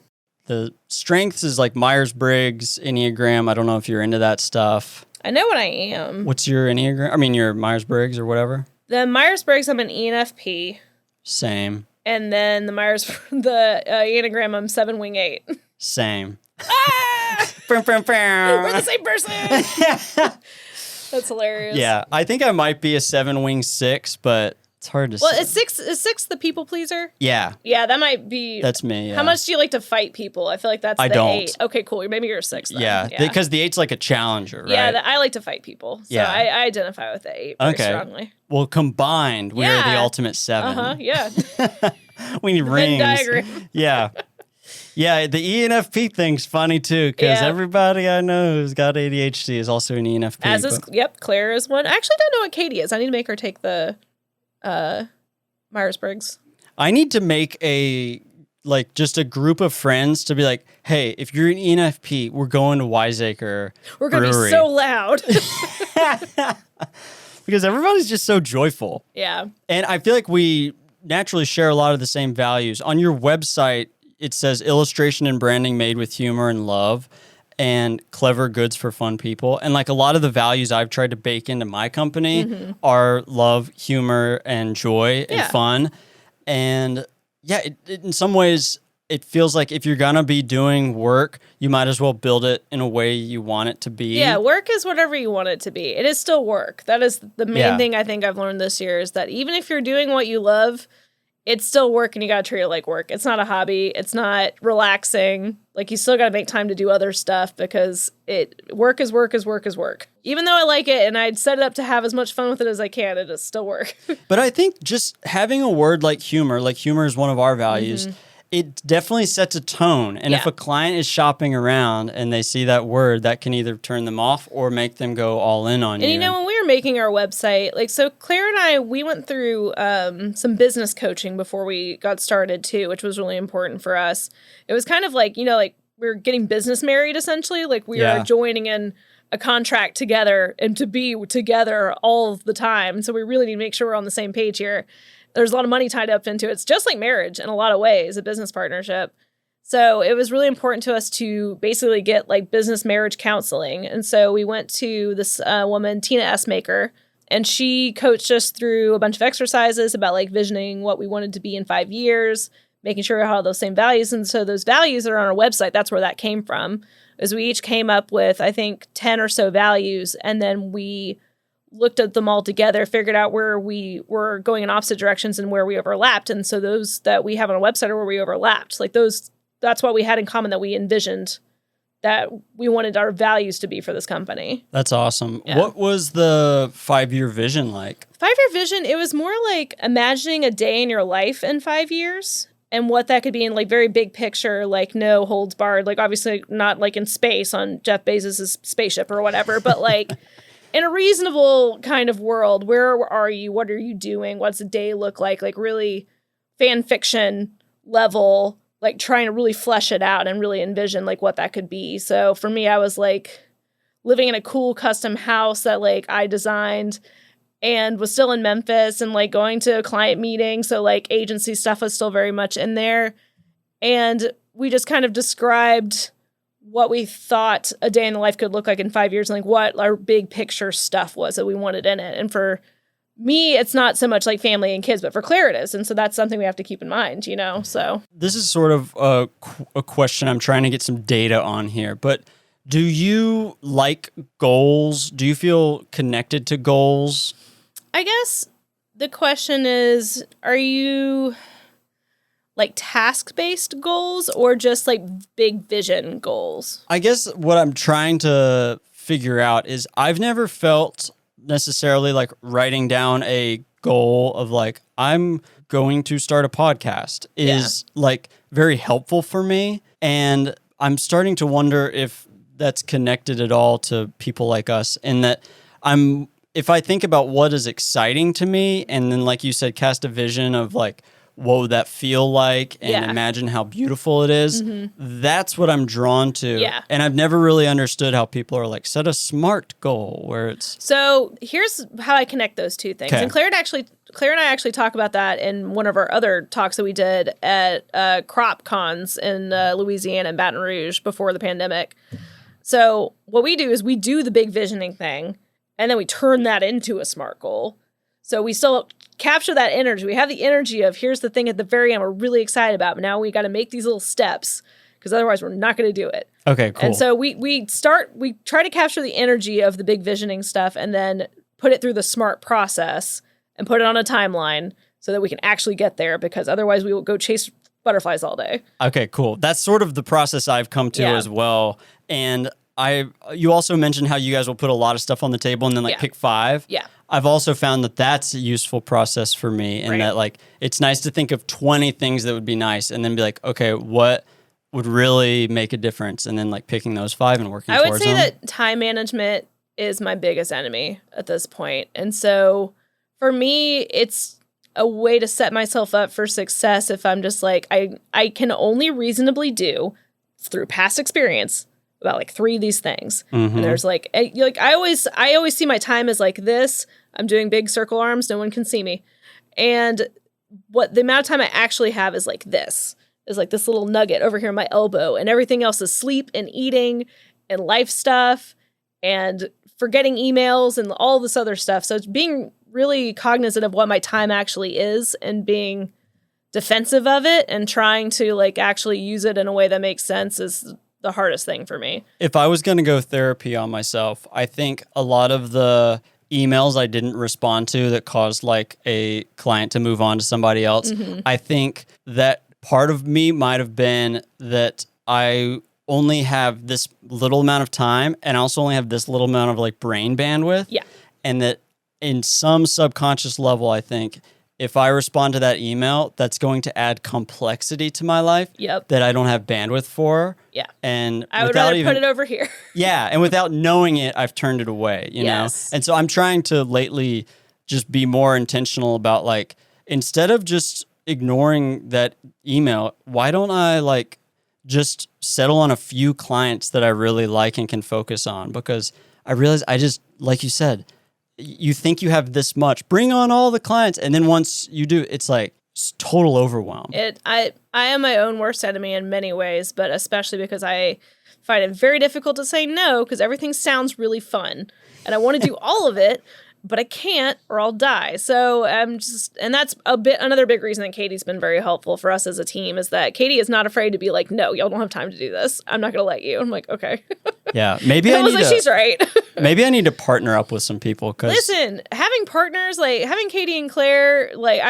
The strengths is like Myers-Briggs, Enneagram. I don't know if you're into that stuff. I know what I am. What's your Enneagram? I mean, your Myers-Briggs or whatever? The Myers-Briggs, I'm an ENFP. Same. And then the Enneagram, I'm 7 wing 8. Same. We're the same person. That's hilarious. Yeah, I think I might be a 7 wing 6, but it's hard to say. Well, is six the people pleaser? Yeah. Yeah, that might be. That's me, yeah. How much do you like to fight people? I feel like that's I the don't. 8. Okay, cool. Maybe you're a 6 then. Yeah, because the 8's like a challenger, right? Yeah, I like to fight people. So I identify with the 8 very strongly. Well, combined, we are the ultimate 7. Uh-huh, yeah. We need rings. Venn diagram. Yeah. Yeah, the ENFP thing's funny too, because everybody I know who's got ADHD is also an ENFP. Claire is one. I actually don't know what Katie is. I need to make her take the Myers-Briggs. I need to make just a group of friends to be like, hey, if you're an ENFP, we're going to Wiseacre We're going to be so loud. Because everybody's just so joyful. Yeah. And I feel like we naturally share a lot of the same values. On your website, it says illustration and branding made with humor and love and clever goods for fun people. And like a lot of the values I've tried to bake into my company are love, humor, and joy and fun. And yeah, in some ways, it feels like if you're going to be doing work, you might as well build it in a way you want it to be. Yeah, work is whatever you want it to be. It is still work. That is the main thing I think I've learned this year is that even if you're doing what you love, it's still work and you got to treat it like work. It's not a hobby. It's not relaxing. Like you still got to make time to do other stuff because work is work is work is work. Even though I like it and I'd set it up to have as much fun with it as I can, it is still work. But I think just having a word like humor is one of our values. It definitely sets a tone. And if a client is shopping around and they see that word, that can either turn them off or make them go all in on you. And you know, when we were making our website, so Claire and I, we went through some business coaching before we got started too, which was really important for us. It was kind of like, like we were getting business married essentially. Like we are joining in a contract together and to be together all the time. So we really need to make sure we're on the same page here. There's a lot of money tied up into it. It's just like marriage in a lot of ways, a business partnership. So it was really important to us to basically get like business marriage counseling. And so we went to this woman, Tina Essmaker, And she coached us through a bunch of exercises about like visioning what we wanted to be in 5 years, making sure we had all those same values. And so those values that are on our website, that's where that came from, is we each came up with, I think, 10 or so values. And then we looked at them all together, figured out where we were going in opposite directions and where we overlapped. And so those that we have on a website are where we overlapped. Like that's what we had in common, that we envisioned that we wanted our values to be for this company. That's awesome. Yeah. What was the 5-year vision like? 5-year vision, it was more like imagining a day in your life in 5 years and what that could be in like very big picture, like no holds barred, like obviously not like in space on Jeff Bezos' spaceship or whatever, but like in a reasonable kind of world. Where are you? What are you doing? What's a day look like? Like really fan fiction level, like trying to really flesh it out and really envision like what that could be. So for me, I was like living in a cool custom house that like I designed and was still in Memphis and like going to a client meeting. So like agency stuff was still very much in there. And we just kind of described what we thought a day in the life could look like in 5 years and like what our big picture stuff was that we wanted in it. And for me, it's not so much like family and kids, but for Claire it is. And so that's something we have to keep in mind, you know? So this is sort of a question I'm trying to get some data on here, but do you like goals? Do you feel connected to goals? I guess the question is, are you like task-based goals or just like big vision goals? I guess what I'm trying to figure out is I've never felt necessarily like writing down a goal of like, I'm going to start a podcast is like very helpful for me. And I'm starting to wonder if that's connected at all to people like us, and that if I think about what is exciting to me, and then like you said, cast a vision of like, what would that feel like, and imagine how beautiful it is. That's what I'm drawn to. Yeah. And I've never really understood how people are like, set a SMART goal where it's... So here's how I connect those two things. Okay. And Claire and I actually talk about that in one of our other talks that we did at crop cons in Louisiana and Baton Rouge before the pandemic. So what we do is we do the big visioning thing, and then we turn that into a SMART goal. So we still capture that energy. We have the energy of, here's the thing at the very end we're really excited about, but now we got to make these little steps because otherwise we're not going to do it. Okay, cool. And so we try to capture the energy of the big visioning stuff and then put it through the SMART process and put it on a timeline so that we can actually get there, because otherwise we will go chase butterflies all day. Okay, cool. That's sort of the process I've come to as well. And you also mentioned how you guys will put a lot of stuff on the table and then like pick 5. Yeah. I've also found that that's a useful process for me, and that like it's nice to think of 20 things that would be nice and then be like, okay, what would really make a difference, and then like picking those 5 and working towards them. I would say that time management is my biggest enemy at this point. And so for me, it's a way to set myself up for success if I'm just like, I can only reasonably do through past experience about like 3 of these things. And there's like I always see my time as like this. I'm doing big circle arms. No one can see me. And what the amount of time I actually have is like this little nugget over here on my elbow, and everything else is sleep and eating and life stuff and forgetting emails and all this other stuff. So it's being really cognizant of what my time actually is and being defensive of it and trying to like actually use it in a way that makes sense is the hardest thing for me. If I was going to go therapy on myself, I think a lot of the emails I didn't respond to that caused like a client to move on to somebody else, I think that part of me might have been that I only have this little amount of time, and I also only have this little amount of like brain bandwidth. Yeah. And that in some subconscious level, I think if I respond to that email, that's going to add complexity to my life that I don't have bandwidth for. Yeah. And I would rather put it over here. Yeah. And without knowing it, I've turned it away, you know? And so I'm trying to lately just be more intentional about like, instead of just ignoring that email, why don't I like just settle on a few clients that I really like and can focus on? Because I realize I just, like you said, you think you have this much, bring on all the clients. And then once you do, it's like total overwhelm. I am my own worst enemy in many ways, but especially because I find it very difficult to say no because everything sounds really fun and I want to do all of it. but I can't or I'll die. So I'm just, and that's another big reason that Katie's been very helpful for us as a team is that Katie is not afraid to be like, no, y'all don't have time to do this. I'm not going to let you. I'm like, okay. Yeah. Maybe I was like, she's right. Maybe I need to partner up with some people. Listen, having partners, like having Katie and Claire, like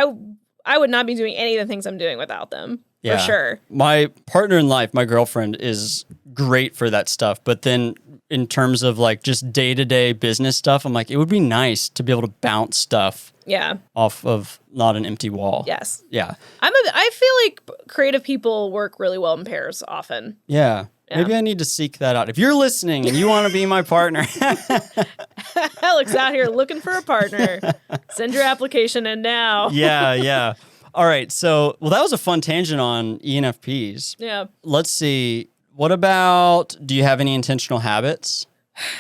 I would not be doing any of the things I'm doing without them. Yeah. For sure. My partner in life, my girlfriend, is great for that stuff. But then in terms of like just day-to-day business stuff, I'm like, it would be nice to be able to bounce stuff off of not an empty wall. Yes. Yeah. I feel like creative people work really well in pairs often. Yeah. Maybe I need to seek that out. If you're listening and you want to be my partner. Alex out here looking for a partner. Send your application in now. Yeah. All right. So, that was a fun tangent on ENFPs. Yeah. Let's see. What about, do you have any intentional habits?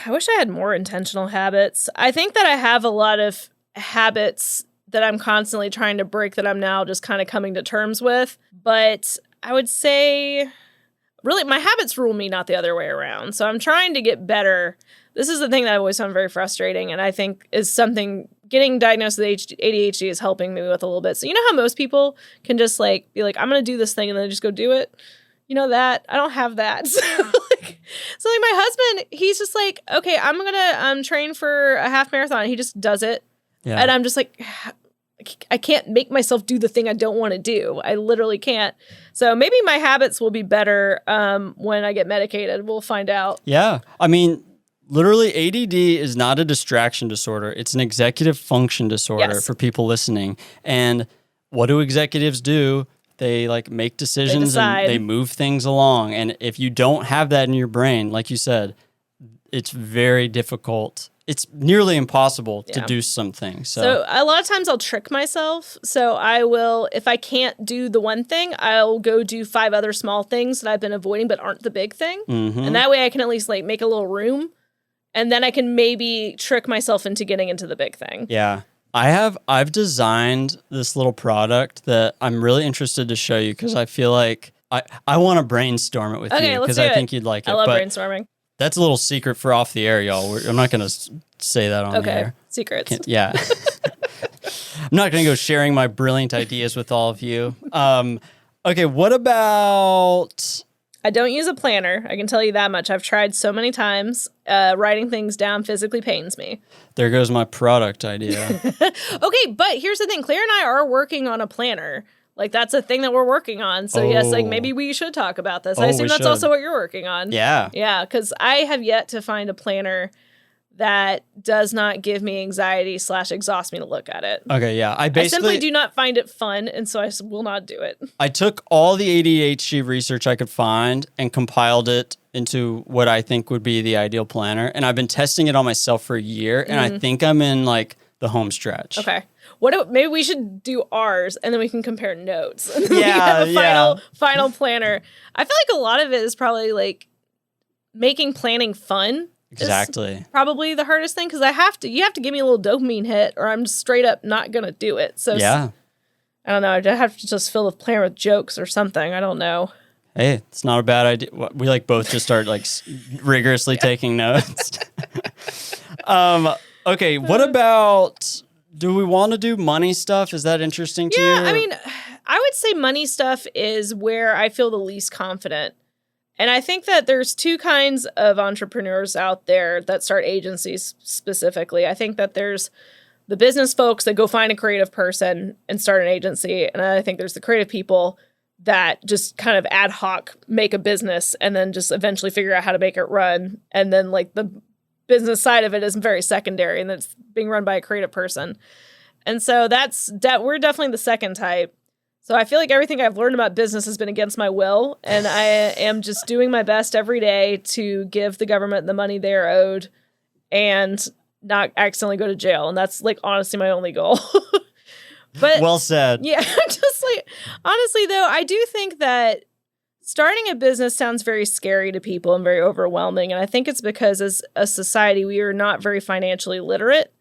I wish I had more intentional habits. I think that I have a lot of habits that I'm constantly trying to break that I'm now just kind of coming to terms with. But I would say, really, my habits rule me, not the other way around. So I'm trying to get better. This is the thing that I've always found very frustrating, and I think is something getting diagnosed with ADHD is helping me with a little bit. So you know how most people can just like be like, I'm going to do this thing, and then just go do it? You know that? I don't have that. So my husband, he's just like, okay, I'm going to train for a half marathon. He just does it. Yeah. And I'm just like, I can't make myself do the thing I don't want to do. I literally can't. So maybe my habits will be better when I get medicated. We'll find out. Yeah. I mean, literally ADD is not a distraction disorder. It's an executive function disorder for people listening. And what do executives do? They like make decisions and they move things along. And if you don't have that in your brain, like you said, it's very difficult. It's nearly impossible to do something. So a lot of times I'll trick myself. So I will, if I can't do the one thing, I'll go do 5 other small things that I've been avoiding but aren't the big thing. Mm-hmm. And that way I can at least like make a little room. And then I can maybe trick myself into getting into the big thing. Yeah. I've designed this little product that I'm really interested to show you because I feel like I want to brainstorm it with you because I think you'd like it. I love brainstorming. That's a little secret for off the air, y'all. I'm not going to say that on the air. Okay, secrets. Yeah. I'm not going to go sharing my brilliant ideas with all of you. Okay, what about... I don't use a planner. I can tell you that much. I've tried so many times. Writing things down physically pains me. There goes my product idea. Okay, but here's the thing. Claire and I are working on a planner. Like, that's a thing that we're working on. So, yes, like, maybe we should talk about this. I assume that's also what you're working on. Yeah. Yeah, because I have yet to find a planner that does not give me anxiety / exhaust me to look at it. Okay, yeah. I simply do not find it fun, and so I will not do it. I took all the ADHD research I could find and compiled it into what I think would be the ideal planner, and I've been testing it on myself for a year, and I think I'm in, like, the home stretch. Okay. Maybe we should do ours, and then we can compare notes. And then we have a final planner. I feel like a lot of it is probably, like, making planning fun. Exactly. Probably the hardest thing because you have to give me a little dopamine hit or I'm straight up not going to do it. So yeah. I don't know. I have to just fill the planner with jokes or something. I don't know. Hey, it's not a bad idea. We like both just start like rigorously taking notes. Okay. What about, do we want to do money stuff? Is that interesting to you? Yeah. I mean, I would say money stuff is where I feel the least confident. And I think that there's 2 kinds of entrepreneurs out there that start agencies specifically. I think that there's the business folks that go find a creative person and start an agency. And I think there's the creative people that just kind of ad hoc make a business and then just eventually figure out how to make it run. And then like the business side of it is very secondary and it's being run by a creative person. And so we're definitely the second type. So I feel like everything I've learned about business has been against my will, and I am just doing my best every day to give the government the money they are owed and not accidentally go to jail. And that's like honestly my only goal. But well said. Yeah, just like honestly though, I do think that starting a business sounds very scary to people and very overwhelming. And I think it's because as a society, we are not very financially literate.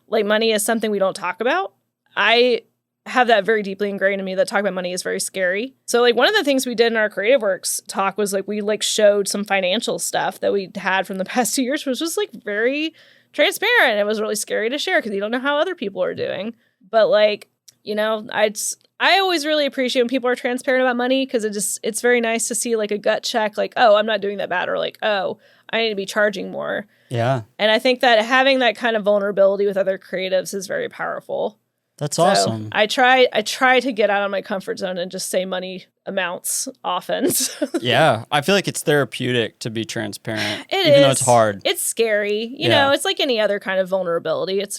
Like money is something we don't talk about. I have that very deeply ingrained in me that talk about money is very scary. So like one of the things we did in our Creative Works talk was like we like showed some financial stuff that we had from the past 2 years, which was like very transparent. It was really scary to share because you don't know how other people are doing. But like, you know, I always really appreciate when people are transparent about money because it's very nice to see like a gut check, like, oh, I'm not doing that bad, or like, oh, I need to be charging more. Yeah. And I think that having that kind of vulnerability with other creatives is very powerful. That's awesome. I try to get out of my comfort zone and just say money amounts often. Yeah. I feel like it's therapeutic to be transparent. It even is. though it's hard. It's scary. You know, it's like any other kind of vulnerability. It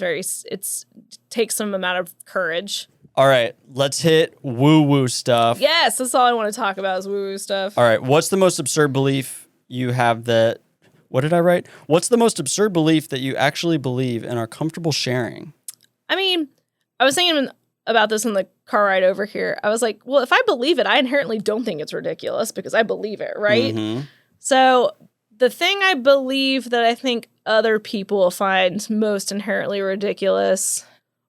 takes some amount of courage. All right. Let's hit woo-woo stuff. Yes. That's all I want to talk about is woo-woo stuff. All right. What's the most absurd belief you have that... What did I write? What's the most absurd belief that you actually believe and are comfortable sharing? I mean... I was thinking about this in the car ride over here. I was like, well, if I believe it, I inherently don't think it's ridiculous because I believe it, right? Mm-hmm. So the thing I believe that I think other people find most inherently ridiculous,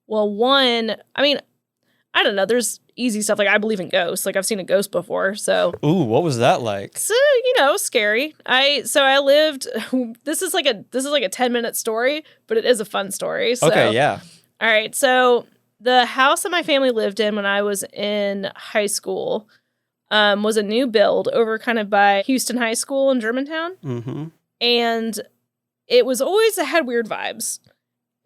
well, one, I mean, I don't know. There's easy stuff. Like I believe in ghosts. Like I've seen a ghost before. So ooh, what was that like? So, you know, scary. I lived, this is like a 10-minute story, but it is a fun story. So. Okay, yeah. All right. So the house that my family lived in when I was in high school was a new build over kind of by Houston High School in Germantown. Mm-hmm. And it was always, it had weird vibes.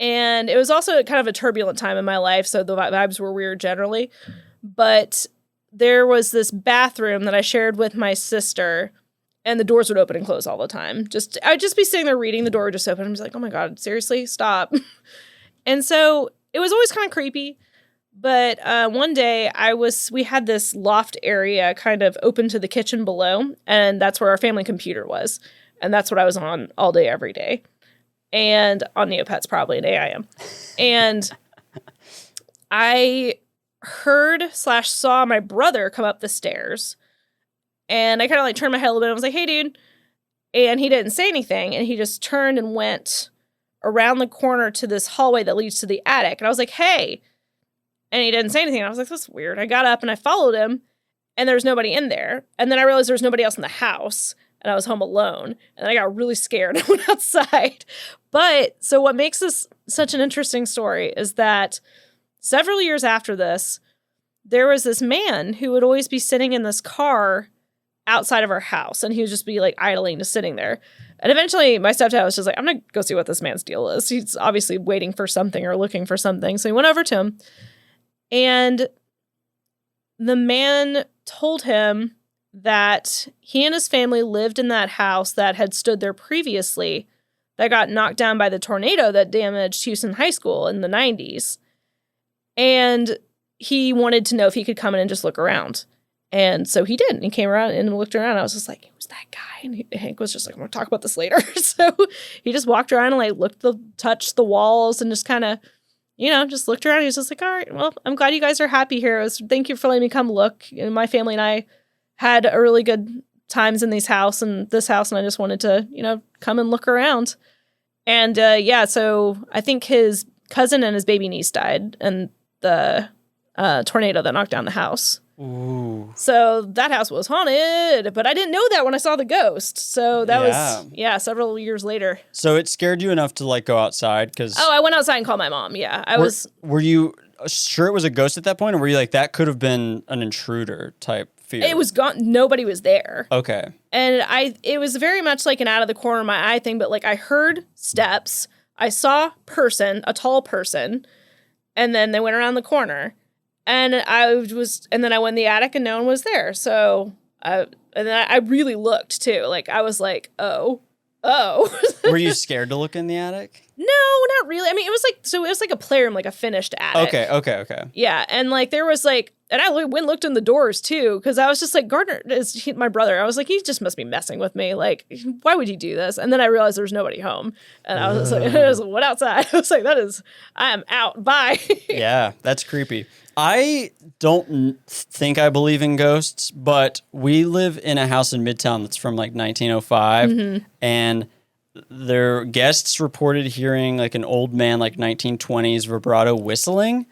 And it was also kind of a turbulent time in my life, so the vibes were weird generally. But there was this bathroom that I shared with my sister, and the doors would open and close all the time. I'd just be sitting there reading, the door would just open. I'm just like, oh my God, seriously? Stop. And so it was always kind of creepy. But one day we had this loft area kind of open to the kitchen below, and that's where our family computer was. And that's what I was on all day, every day. And on Neopets, probably an AIM. And I heard/saw my brother come up the stairs. And I kind of like turned my head a little bit and was like, hey, dude. And he didn't say anything. And he just turned and went around the corner to this hallway that leads to the attic. And I was like, hey. And he didn't say anything. I was like, that's weird. I got up and I followed him. And there was nobody in there. And then I realized there was nobody else in the house. And I was home alone. And I got really scared. I went outside. But so what makes this such an interesting story is that several years after this, there was this man who would always be sitting in this car outside of our house. And he would just be like idling, just sitting there. And eventually my stepdad was just like, I'm going to go see what this man's deal is. He's obviously waiting for something or looking for something. So he went over to him. And the man told him that he and his family lived in that house that had stood there previously that got knocked down by the tornado that damaged Houston High School in the 90s. And he wanted to know if he could come in and just look around. And so he did. And he came around and looked around. I was just like, who's that guy? And Hank was just like, I'm going to talk about this later. So he just walked around and like touched the walls and just kind of, just looked around. He was just like, all right, well, I'm glad you guys are happy here. Thank you for letting me come look. And my family and I had a really good times in this house, and I just wanted to, come and look around. And so I think his cousin and his baby niece died in the tornado that knocked down the house. Ooh. So that house was haunted, but I didn't know that when I saw the ghost. So that was several years later. So it scared you enough to like go outside because... Oh, I went outside and called my mom. Yeah, Were you sure it was a ghost at that point, or were you like, that could have been an intruder type fear? It was gone. Nobody was there. Okay. And it was very much like an out of the corner of my eye thing, but like I heard steps, I saw a tall person, and then they went around the corner. And then I went in the attic and no one was there. So and then I really looked too. Like I was like, oh. Were you scared to look in the attic? No, not really. I mean, it was like a playroom, like a finished attic. Okay. Yeah, and like there was like, and I went and looked in the doors too, because I was just like, Gardner is my brother. I was like, he just must be messing with me. Like, why would he do this? And then I realized there was nobody home, and I was like, went outside. I was like, I am out. Bye. Yeah, that's creepy. I don't think I believe in ghosts, but we live in a house in Midtown that's from like 1905, mm-hmm. and their guests reported hearing like an old man, like 1920s vibrato whistling.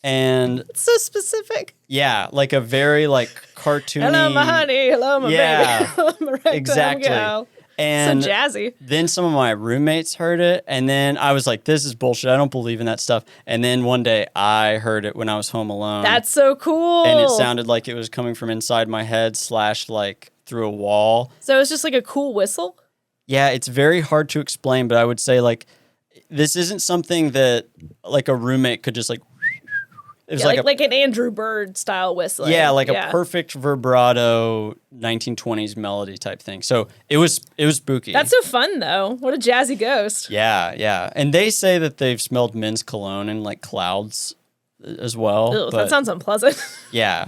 And it's so specific. Yeah, like a very like cartoony. Hello, my honey. Hello, my baby. Hello, my rectum exactly. gal. And so jazzy. Then some of my roommates heard it, and then I was like, this is bullshit. I don't believe in that stuff. And then one day I heard it when I was home alone. That's so cool. And it sounded like it was coming from inside my head / like through a wall. So it's just like a cool whistle? Yeah, it's very hard to explain, but I would say like this isn't something that like a roommate could just like... It was like an Andrew Bird style whistling. Yeah, like a perfect vibrato 1920s melody type thing. So it was spooky. That's so fun though. What a jazzy ghost. Yeah. And they say that they've smelled men's cologne in like clouds as well. Ew, that sounds unpleasant. Yeah.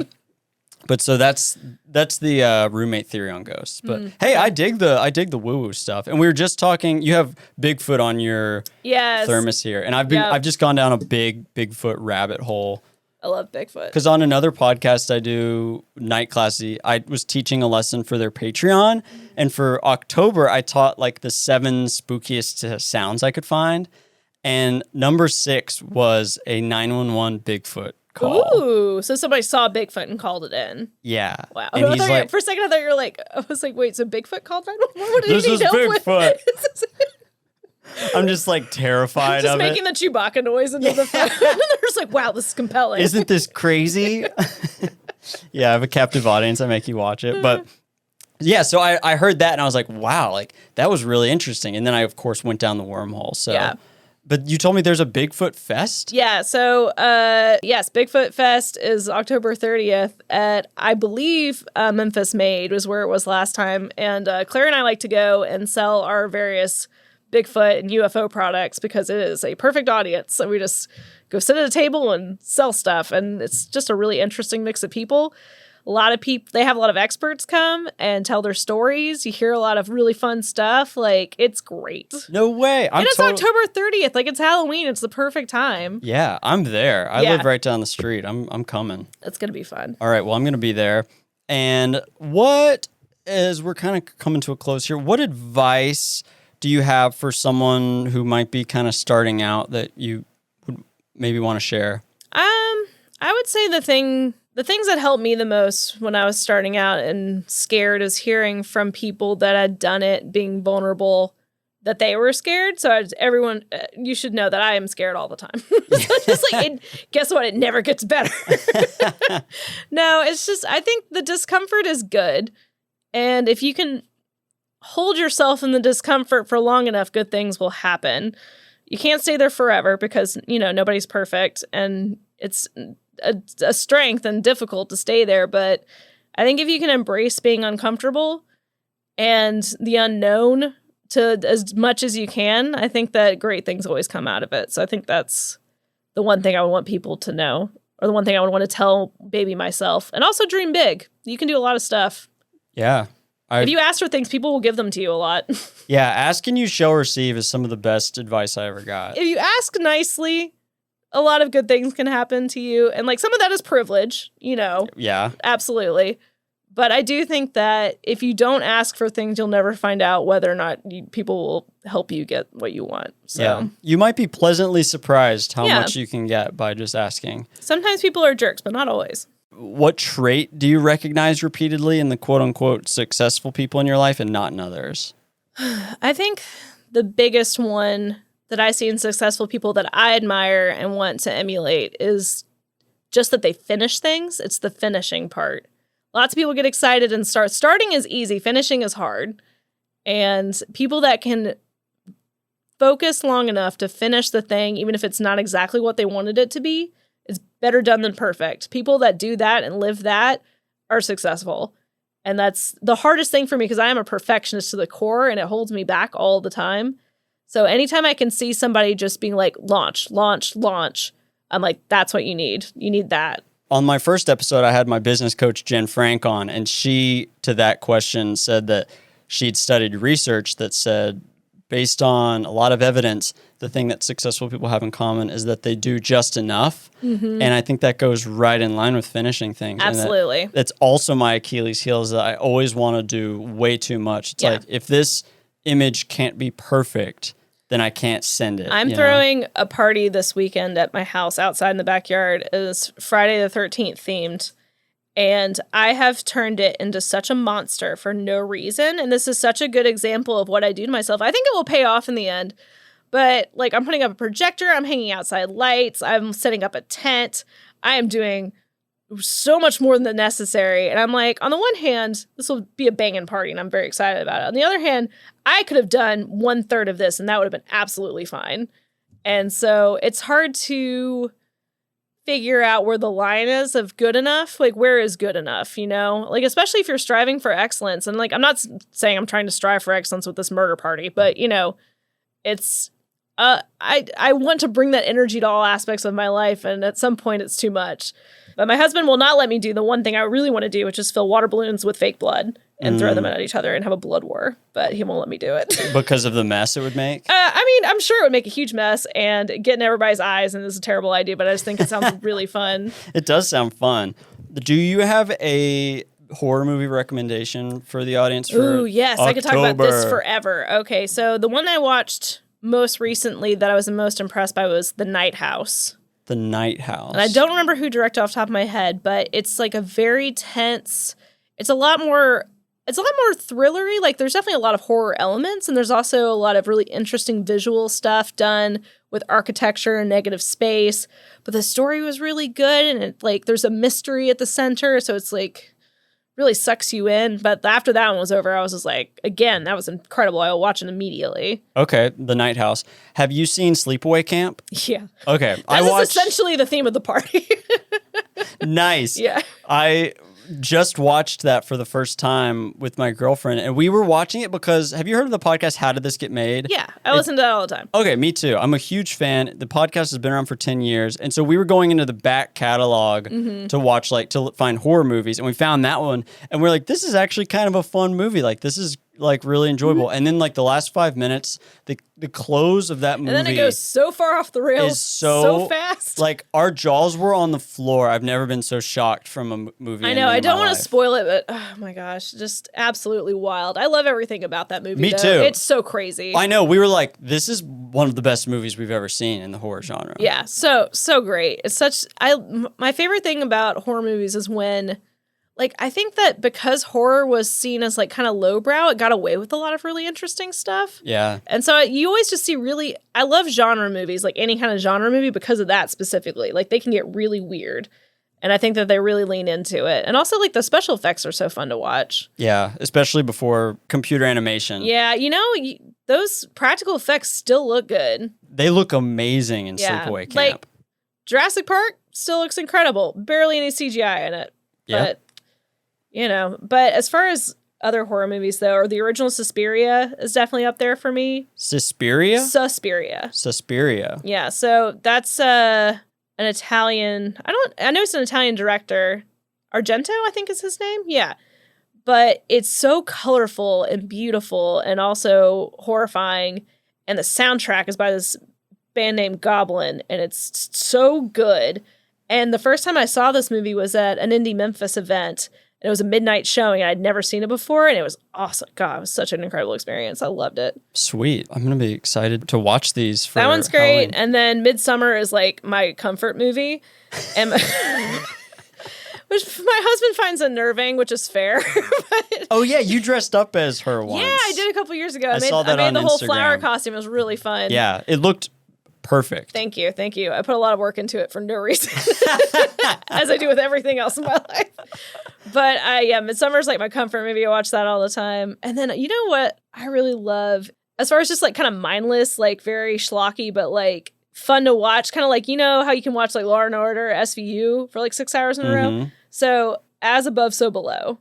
But so that's the roommate theory on ghosts. But hey, I dig the woo-woo stuff. And we were just talking, you have Bigfoot on your thermos here. And I've just gone down a big Bigfoot rabbit hole. I love Bigfoot. Because on another podcast I do, Night Classy, I was teaching a lesson for their Patreon. And for October, I taught like the 7 spookiest sounds I could find. And number 6 was a 911 Bigfoot call. Ooh, so somebody saw Bigfoot and called it in. Yeah. Wow. And he's like, for a second, I was like, wait, so Bigfoot called 911? What did this he is need help Bigfoot. with? I'm just like terrified just of it. making the Chewbacca noise into the phone. They're just like, wow, this is compelling. Isn't this crazy? Yeah, I have a captive audience. I make you watch it. But yeah, so I heard that and I was like, wow, like that was really interesting. And then I, of course, went down the wormhole. So, yeah. But you told me there's a Bigfoot Fest? Yeah, so yes, Bigfoot Fest is October 30th at, I believe, Memphis Made was where it was last time. And Claire and I like to go and sell our various Bigfoot and UFO products because it is a perfect audience. So we just go sit at a table and sell stuff. And it's just a really interesting mix of people. A lot of people, they have a lot of experts come and tell their stories. You hear a lot of really fun stuff. Like, it's great. No way. And it's October 30th. Like, it's Halloween. It's the perfect time. Yeah, I'm there. I live right down the street. I'm coming. It's going to be fun. All right, well, I'm going to be there. And as we're kind of coming to a close here, what advice do you have for someone who might be kind of starting out that you would maybe want to share? I would say the things that helped me the most when I was starting out and scared is hearing from people that had done it, being vulnerable, that they were scared. So everyone, you should know that I am scared all the time. Just like, guess what? It never gets better. No, it's just, I think the discomfort is good. And if you can hold yourself in the discomfort for long enough, good things will happen. You can't stay there forever because, nobody's perfect and it's a strength and difficult to stay there. But I think if you can embrace being uncomfortable and the unknown to as much as you can, I think that great things always come out of it. So I think that's the one thing I would want people to know, or the one thing I would want to tell baby myself. And also dream big. You can do a lot of stuff. Yeah. If you ask for things, people will give them to you a lot. Yeah, ask and you shall receive is some of the best advice I ever got. If you ask nicely, a lot of good things can happen to you. And like some of that is privilege, Yeah. Absolutely. But I do think that if you don't ask for things, you'll never find out whether or not people will help you get what you want. So yeah. You might be pleasantly surprised how much you can get by just asking. Sometimes people are jerks, but not always. What trait do you recognize repeatedly in the quote-unquote successful people in your life and not in others? I think the biggest one that I see in successful people that I admire and want to emulate is just that they finish things. It's the finishing part. Lots of people get excited and start. Starting is easy. Finishing is hard. And people that can focus long enough to finish the thing, even if it's not exactly what they wanted it to be, is better done than perfect. People that do that and live that are successful. And that's the hardest thing for me because I am a perfectionist to the core and it holds me back all the time. So anytime I can see somebody just being like, launch, launch, launch, I'm like, that's what you need. You need that. On my first episode, I had my business coach, Jen Frank, on, and she, to that question, said that she'd studied research that said, based on a lot of evidence, the thing that successful people have in common is that they do just enough. Mm-hmm. And I think that goes right in line with finishing things. Absolutely. And that's also my Achilles heel is that I always want to do way too much. It's like, if this image can't be perfect, then I can't send it. I'm throwing a party this weekend at my house outside in the backyard. It is Friday the 13th themed. And I have turned it into such a monster for no reason. And this is such a good example of what I do to myself. I think it will pay off in the end. But like, I'm putting up a projector, I'm hanging outside lights, I'm setting up a tent. I am doing so much more than necessary. And I'm like, on the one hand, this will be a banging party and I'm very excited about it. On the other hand, I could have done 1/3 of this and that would have been absolutely fine. And so it's hard to figure out where the line is of good enough. Like, where is good enough, you know? Like, especially if you're striving for excellence. And like, I'm not saying I'm trying to strive for excellence with this murder party, but you know, it's, I want to bring that energy to all aspects of my life. And at some point it's too much. But my husband will not let me do the one thing I really want to do, which is fill water balloons with fake blood and throw them at each other and have a blood war. But he won't let me do it. Because of the mess it would make? I mean, I'm sure it would make a huge mess and get in everybody's eyes, and this is a terrible idea, but I just think it sounds really fun. It does sound fun. Do you have a horror movie recommendation for the audience for Ooh, yes. October? I could talk about this forever. Okay, so the one I watched most recently that I was the most impressed by was The Night House. The Night House. And I don't remember who directed off the top of my head, but it's like a very tense, it's a lot more thrillery. Like there's definitely a lot of horror elements, and there's also a lot of really interesting visual stuff done with architecture and negative space. But the story was really good, and it like there's a mystery at the center, so it's like really sucks you in. But after that one was over, I was just like, again, that was incredible. I'll watch it immediately. Okay, The Night House. Have you seen Sleepaway Camp? Yeah. Okay. This is essentially the theme of the party. Nice. Yeah. I just watched that for the first time with my girlfriend, and we were watching it because, have you heard of the podcast How Did This Get Made? Yeah, I listen to that all the time. Okay, me too. I'm a huge fan. The podcast has been around for 10 years, and so we were going into the back catalog to watch, like, to find horror movies, and we found that one, and we're like, this is actually kind of a fun movie. Like, this is like really enjoyable. And then like the last 5 minutes, the close of that movie, and then it goes so far off the rails, is so fast. Like our jaws were on the floor. I've never been so shocked from a movie. I know. I don't want to spoil it, but oh my gosh, just absolutely wild. I love everything about that movie. Me though. too. It's so crazy. I know. We were like, this is one of the best movies we've ever seen in the horror genre. Yeah, so great. It's such. My favorite thing about horror movies is when. Like, I think that because horror was seen as, like, kind of lowbrow, it got away with a lot of really interesting stuff. Yeah. And so you always just see really... I love genre movies, like any kind of genre movie, because of that specifically. Like, they can get really weird. And I think that they really lean into it. And also, like, the special effects are so fun to watch. Yeah, especially before computer animation. Yeah, you know, those practical effects still look good. They look amazing in Sleepaway Camp. Like, Jurassic Park still looks incredible. Barely any CGI in it. Yeah. But... You know, but as far as other horror movies, though, or the original Suspiria is definitely up there for me. Suspiria? Suspiria. Yeah, so that's an Italian... I know it's an Italian director. Argento, I think is his name? Yeah. But it's so colorful and beautiful and also horrifying. And the soundtrack is by this band named Goblin, and it's so good. And the first time I saw this movie was at an Indie Memphis event. And it was a midnight showing. I'd never seen it before, and it was awesome. God, it was such an incredible experience. I loved it. Sweet. I'm going to be excited to watch these for that one's great. Halloween. And then Midsummer is like my comfort movie. And which my husband finds unnerving, which is fair. But, oh, yeah, you dressed up as her once. yeah, I did a couple years ago. I saw that I made on the whole Instagram. flower costume. It was really fun. Yeah, it looked perfect. Thank you. I put a lot of work into it for no reason, as I do with everything else in my life. But yeah, Midsummer's like my comfort movie. I watch that all the time. And then you know what I really love, as far as just like kind of mindless, like very schlocky, but like fun to watch. Kind of like, you know how you can watch like Law and Order, SVU for like 6 hours in a row. So As Above, So Below.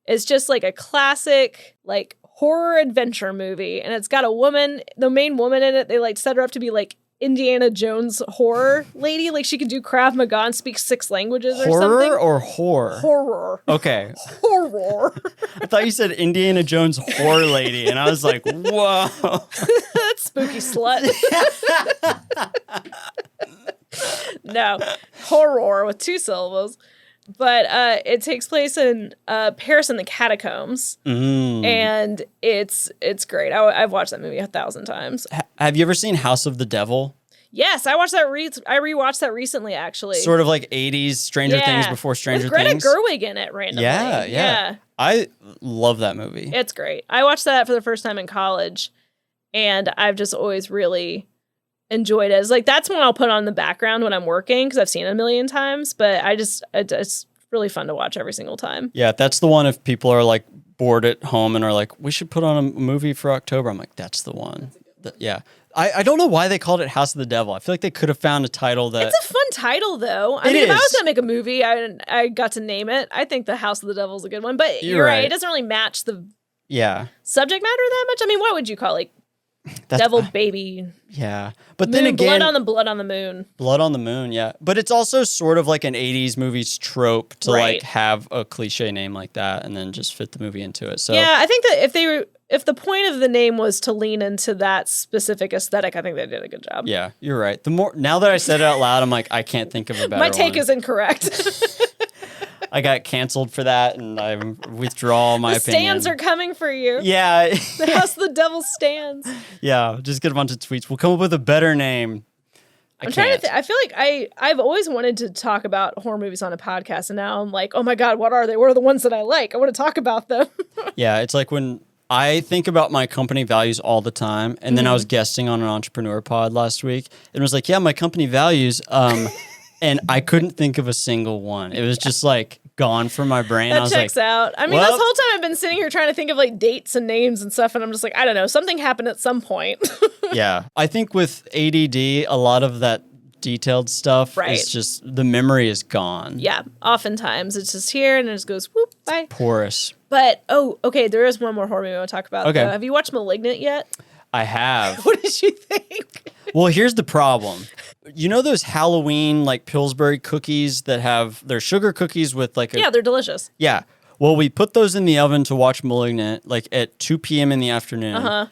It's just like a classic like horror adventure movie, and it's got a woman, the main woman in it. They like set her up to be like Indiana Jones horror lady. Like she could do Krav Maga and speak 6 languages or something. Horror or horror? Horror. Okay. Horror. I thought you said Indiana Jones horror lady, and I was like, whoa. That's spooky slut. No. Horror with 2 syllables. But it takes place in Paris in the catacombs. And it's great. I've watched that movie 1,000 times. Have you ever seen House of the Devil? Yes, I watched that. I rewatched that recently, actually. Sort of like 80s Stranger Things before Stranger With Greta Things. Gerwig in it randomly. Yeah. I love that movie. It's great. I watched that for the first time in college, and I've just always really enjoyed it. It's like that's one I'll put on the background when I'm working because I've seen it a million times. But it's really fun to watch every single time. Yeah, that's the one. If people are like bored at home and are like, we should put on a movie for October, I'm like, that's the one. Yeah. I don't know why they called it House of the Devil. I feel like they could have found a title that... It's a fun title, though. I mean, if I was going to make a movie, I got to name it. I think the House of the Devil is a good one. But you're right. It doesn't really match the subject matter that much. I mean, what would you call it? Devil baby. Yeah. But then again... Blood on the moon. Blood on the moon, yeah. But it's also sort of like an 80s movies trope to like have a cliche name like that and then just fit the movie into it. So yeah, I think that if the point of the name was to lean into that specific aesthetic, I think they did a good job. Yeah, you're right. Now that I said it out loud, I'm like, I can't think of a better My take one. is incorrect. I got canceled for that, and I withdraw my opinion. The stands are coming for you. Yeah. The House of the Devil stands. Yeah, just get a bunch of tweets. We'll come up with a better name. I'm trying to think. I feel like I've always wanted to talk about horror movies on a podcast, and now I'm like, oh my God, what are they? What are the ones that I like? I want to talk about them. Yeah, it's like when I think about my company values all the time, and then I was guesting on an entrepreneur pod last week, and was like, yeah, my company values, and I couldn't think of a single one. It was just like gone from my brain. That checks out. I mean, this whole time I've been sitting here trying to think of like dates and names and stuff, and I'm just like, I don't know, something happened at some point. Yeah. I think with ADD, a lot of that detailed stuff is just, the memory is gone. Yeah. Oftentimes it's just here and it just goes, whoop, bye. Porous. But, okay, there is one more horror movie I want to talk about. Okay. Have you watched *Malignant* yet? I have. What did you think? Well, here's the problem. You know those Halloween, like, Pillsbury cookies that have, they're sugar cookies with like Yeah, they're delicious. Yeah. Well, we put those in the oven to watch *Malignant*, like at 2 p.m. in the afternoon. Uh-huh.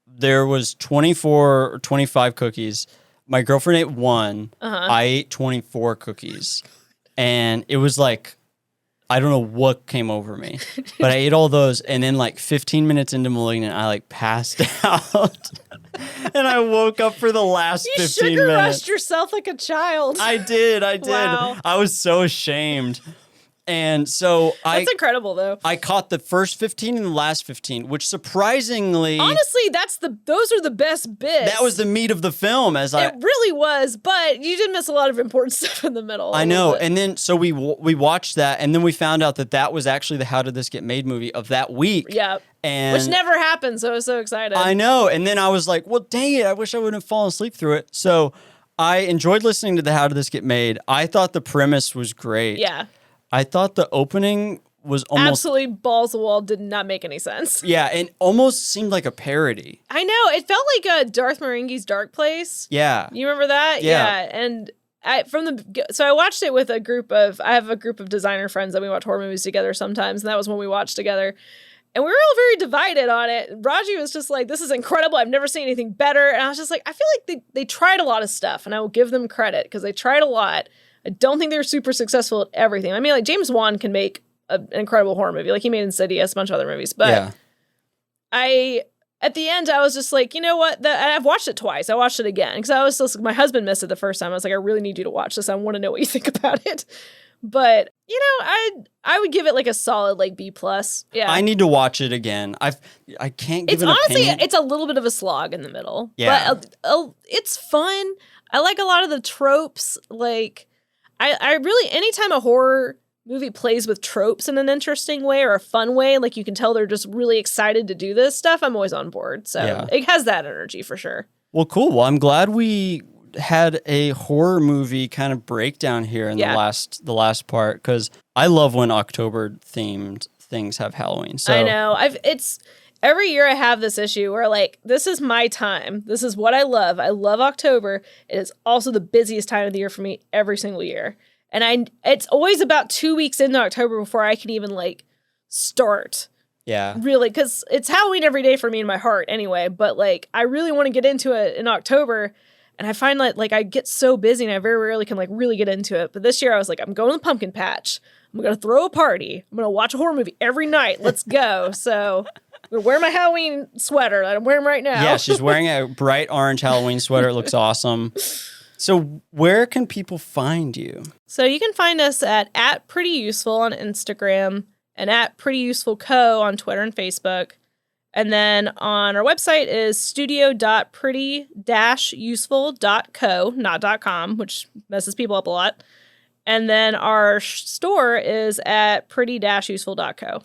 There was 24 or 25 cookies. My girlfriend ate one. Uh-huh. I ate 24 cookies. And it was like, I don't know what came over me. But I ate all those. And then like 15 minutes into *Malignant*, I like passed out. And I woke up for the last 15 minutes. You sugar rushed yourself like a child. I did. Wow. I was so ashamed. And so That's incredible, though. I caught the first 15 and the last 15, which surprisingly... Honestly, those are the best bits. That was the meat of the film. It really was, but you did miss a lot of important stuff in the middle. I know. And then, so we watched that, and then we found out that was actually the How Did This Get Made movie of that week. Yeah. Which never happened, so I was so excited. I know. And then I was like, well, dang it, I wish I wouldn't have fallen asleep through it. So I enjoyed listening to the How Did This Get Made. I thought the premise was great. Yeah. I thought the opening was almost... Absolutely balls to the wall, did not make any sense. Yeah, and almost seemed like a parody. I know. It felt like Darth Marenghi's Dark Place. Yeah. You remember that? Yeah. And I watched it with I have a group of designer friends that we watch horror movies together sometimes, and that was when we watched together. And we were all very divided on it. Raji was just like, this is incredible. I've never seen anything better. And I was just like, I feel like they tried a lot of stuff, and I will give them credit because they tried a lot. I don't think they're super successful at everything. I mean, like, James Wan can make an incredible horror movie. Like, he made Insidious, a bunch of other movies. But at the end, I was just like, you know what? And I've watched it twice. I watched it again because I was just, my husband missed it the first time. I was like, I really need you to watch this. I want to know what you think about it. But, you know, I would give it like a solid like B+. Yeah. I need to watch it again. I can't give it an honestly, opinion. it's a little bit of a slog in the middle. Yeah. But it's fun. I like a lot of the tropes. Like, I really, anytime a horror movie plays with tropes in an interesting way or a fun way, like you can tell they're just really excited to do this stuff, I'm always on board. So it has that energy for sure. Well, cool. Well, I'm glad we had a horror movie kind of breakdown here in the last part, because I love when October themed things have Halloween. So I know. Every year I have this issue where, like, this is my time. This is what I love. I love October. It is also the busiest time of the year for me every single year. And it's always about 2 weeks into October before I can even, like, start. Yeah. Really, because it's Halloween every day for me in my heart anyway. But, like, I really want to get into it in October. And I find that, like, I get so busy and I very rarely can, like, really get into it. But this year I was like, I'm going to the pumpkin patch. I'm going to throw a party. I'm going to watch a horror movie every night. Let's go. So... gonna wear my Halloween sweater that I'm wearing right now. Yeah, she's wearing a bright orange Halloween sweater. It looks awesome. So where can people find you? So you can find us at Pretty Useful on Instagram and at Pretty Useful Co on Twitter and Facebook. And then on our website is studio.pretty-useful.co, not .com, which messes people up a lot. And then our store is at pretty-useful.co.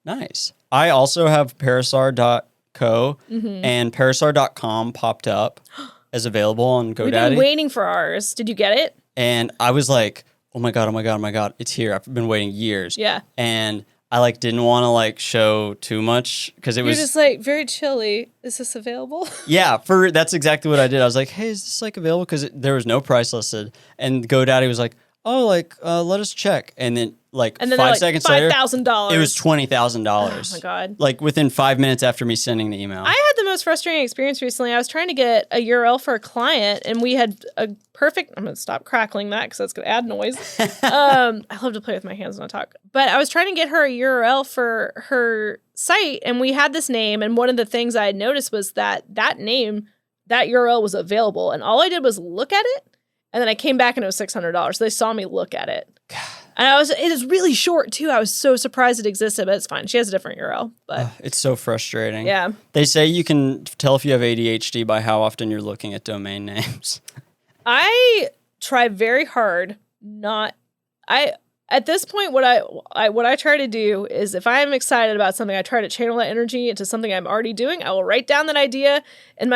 Nice. I also have parasar.co and parasar.com popped up as available on GoDaddy. We've been waiting for ours. Did you get it? And I was like, oh my God, it's here. I've been waiting years. Yeah. And I didn't want to show too much because it was just very chilly. Is this available? Yeah, that's exactly what I did. I was like, hey, is this available? Because there was no price listed. And GoDaddy was like, oh, let us check. And then 5 seconds later, $5,000. it was $20,000. Oh my God. Within 5 minutes after me sending the email. I had the most frustrating experience recently. I was trying to get a URL for a client and we had a perfect, I'm going to stop crackling that because that's going to add noise. I love to play with my hands when I talk. But I was trying to get her a URL for her site and we had this name. And one of the things I had noticed was that name, that URL was available. And all I did was look at it. And then I came back and it was $600. So they saw me look at it. And it was really short too. I was so surprised it existed, but it's fine. She has a different URL. But it's so frustrating. Yeah. They say you can tell if you have ADHD by how often you're looking at domain names. I try very hard at this point what I try to do is if I'm excited about something, I try to channel that energy into something I'm already doing. I will write down that idea and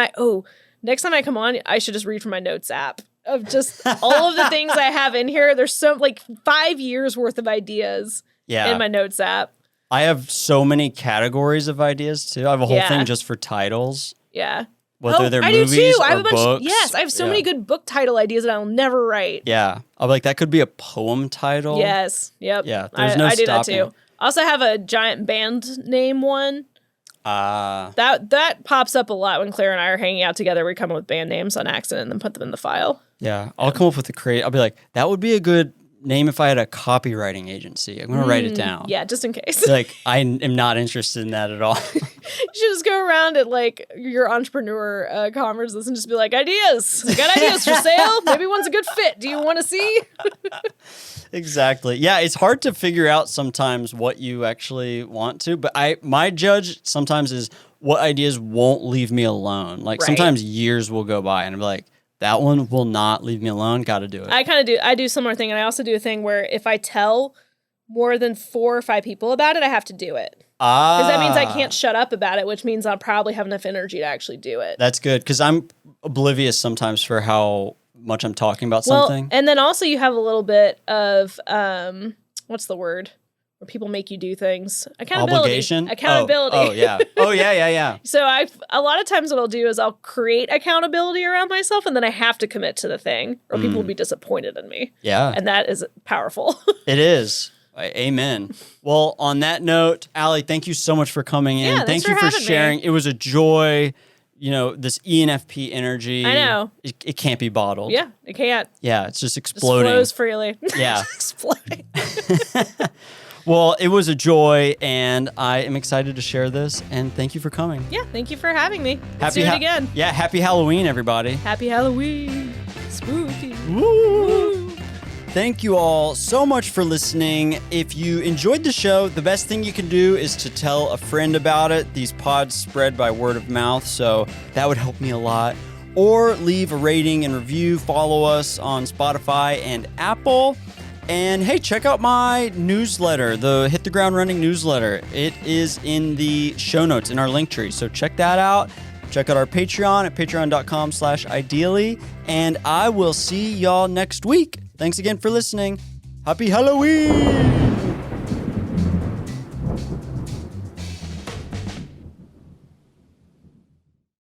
next time I come on, I should just read from my notes app. Of just all of the things I have in here. There's 5 years worth of ideas in my notes app. I have so many categories of ideas too. I have a whole thing just for titles. Yeah. Whether they're I movies do too. I have or a bunch. books. Yes, I have so many good book title ideas that I'll never write. Yeah. I'll be like, that could be a poem title. Yes. Yep. Yeah. There's no I do stopping. that too. I also have a giant band name one. That pops up a lot when Claire and I are hanging out together. We come up with band names on accident and then put them in the file. Yeah, I'll come up with I'll be like, that would be a good name if I had a copywriting agency. I'm going to write it down. Yeah, just in case. I am not interested in that at all. You should just go around at your entrepreneur conferences and just be like, ideas. I got ideas for sale. Maybe one's a good fit. Do you want to see? Exactly. Yeah, it's hard to figure out sometimes what you actually want to, but my judge sometimes is what ideas won't leave me alone. Sometimes years will go by and I'm like, that one will not leave me alone. Got to do it. I do a similar thing. And I also do a thing where if I tell more than 4 or 5 people about it, I have to do it. Because that means I can't shut up about it, which means I'll probably have enough energy to actually do it. That's good. Because I'm oblivious sometimes for how much I'm talking about something. And then also you have a little bit of, what's the word? Where people make you do things. Accountability. Accountability. Oh, yeah. Oh, yeah. So a lot of times what I'll do is I'll create accountability around myself and then I have to commit to the thing or people will be disappointed in me. Yeah. And that is powerful. It is. Amen. Well, on that note, Allie, thank you so much for coming in. Yeah, thank you for sharing. It was a joy. This ENFP energy. I know. It can't be bottled. Yeah, it can't. Yeah, it's just exploding. It flows freely. Yeah. Exploding. Well, it was a joy, and I am excited to share this, and thank you for coming. Yeah, thank you for having me. Let's do it again. Yeah, happy Halloween, everybody. Happy Halloween. Spooky. Woo! Thank you all so much for listening. If you enjoyed the show, the best thing you can do is to tell a friend about it. These pods spread by word of mouth, so that would help me a lot. Or leave a rating and review. Follow us on Spotify and Apple. And hey, check out my newsletter, the Hit the Ground Running newsletter. It is in the show notes in our link tree. So check that out. Check out our Patreon at patreon.com/ideally. And I will see y'all next week. Thanks again for listening. Happy Halloween!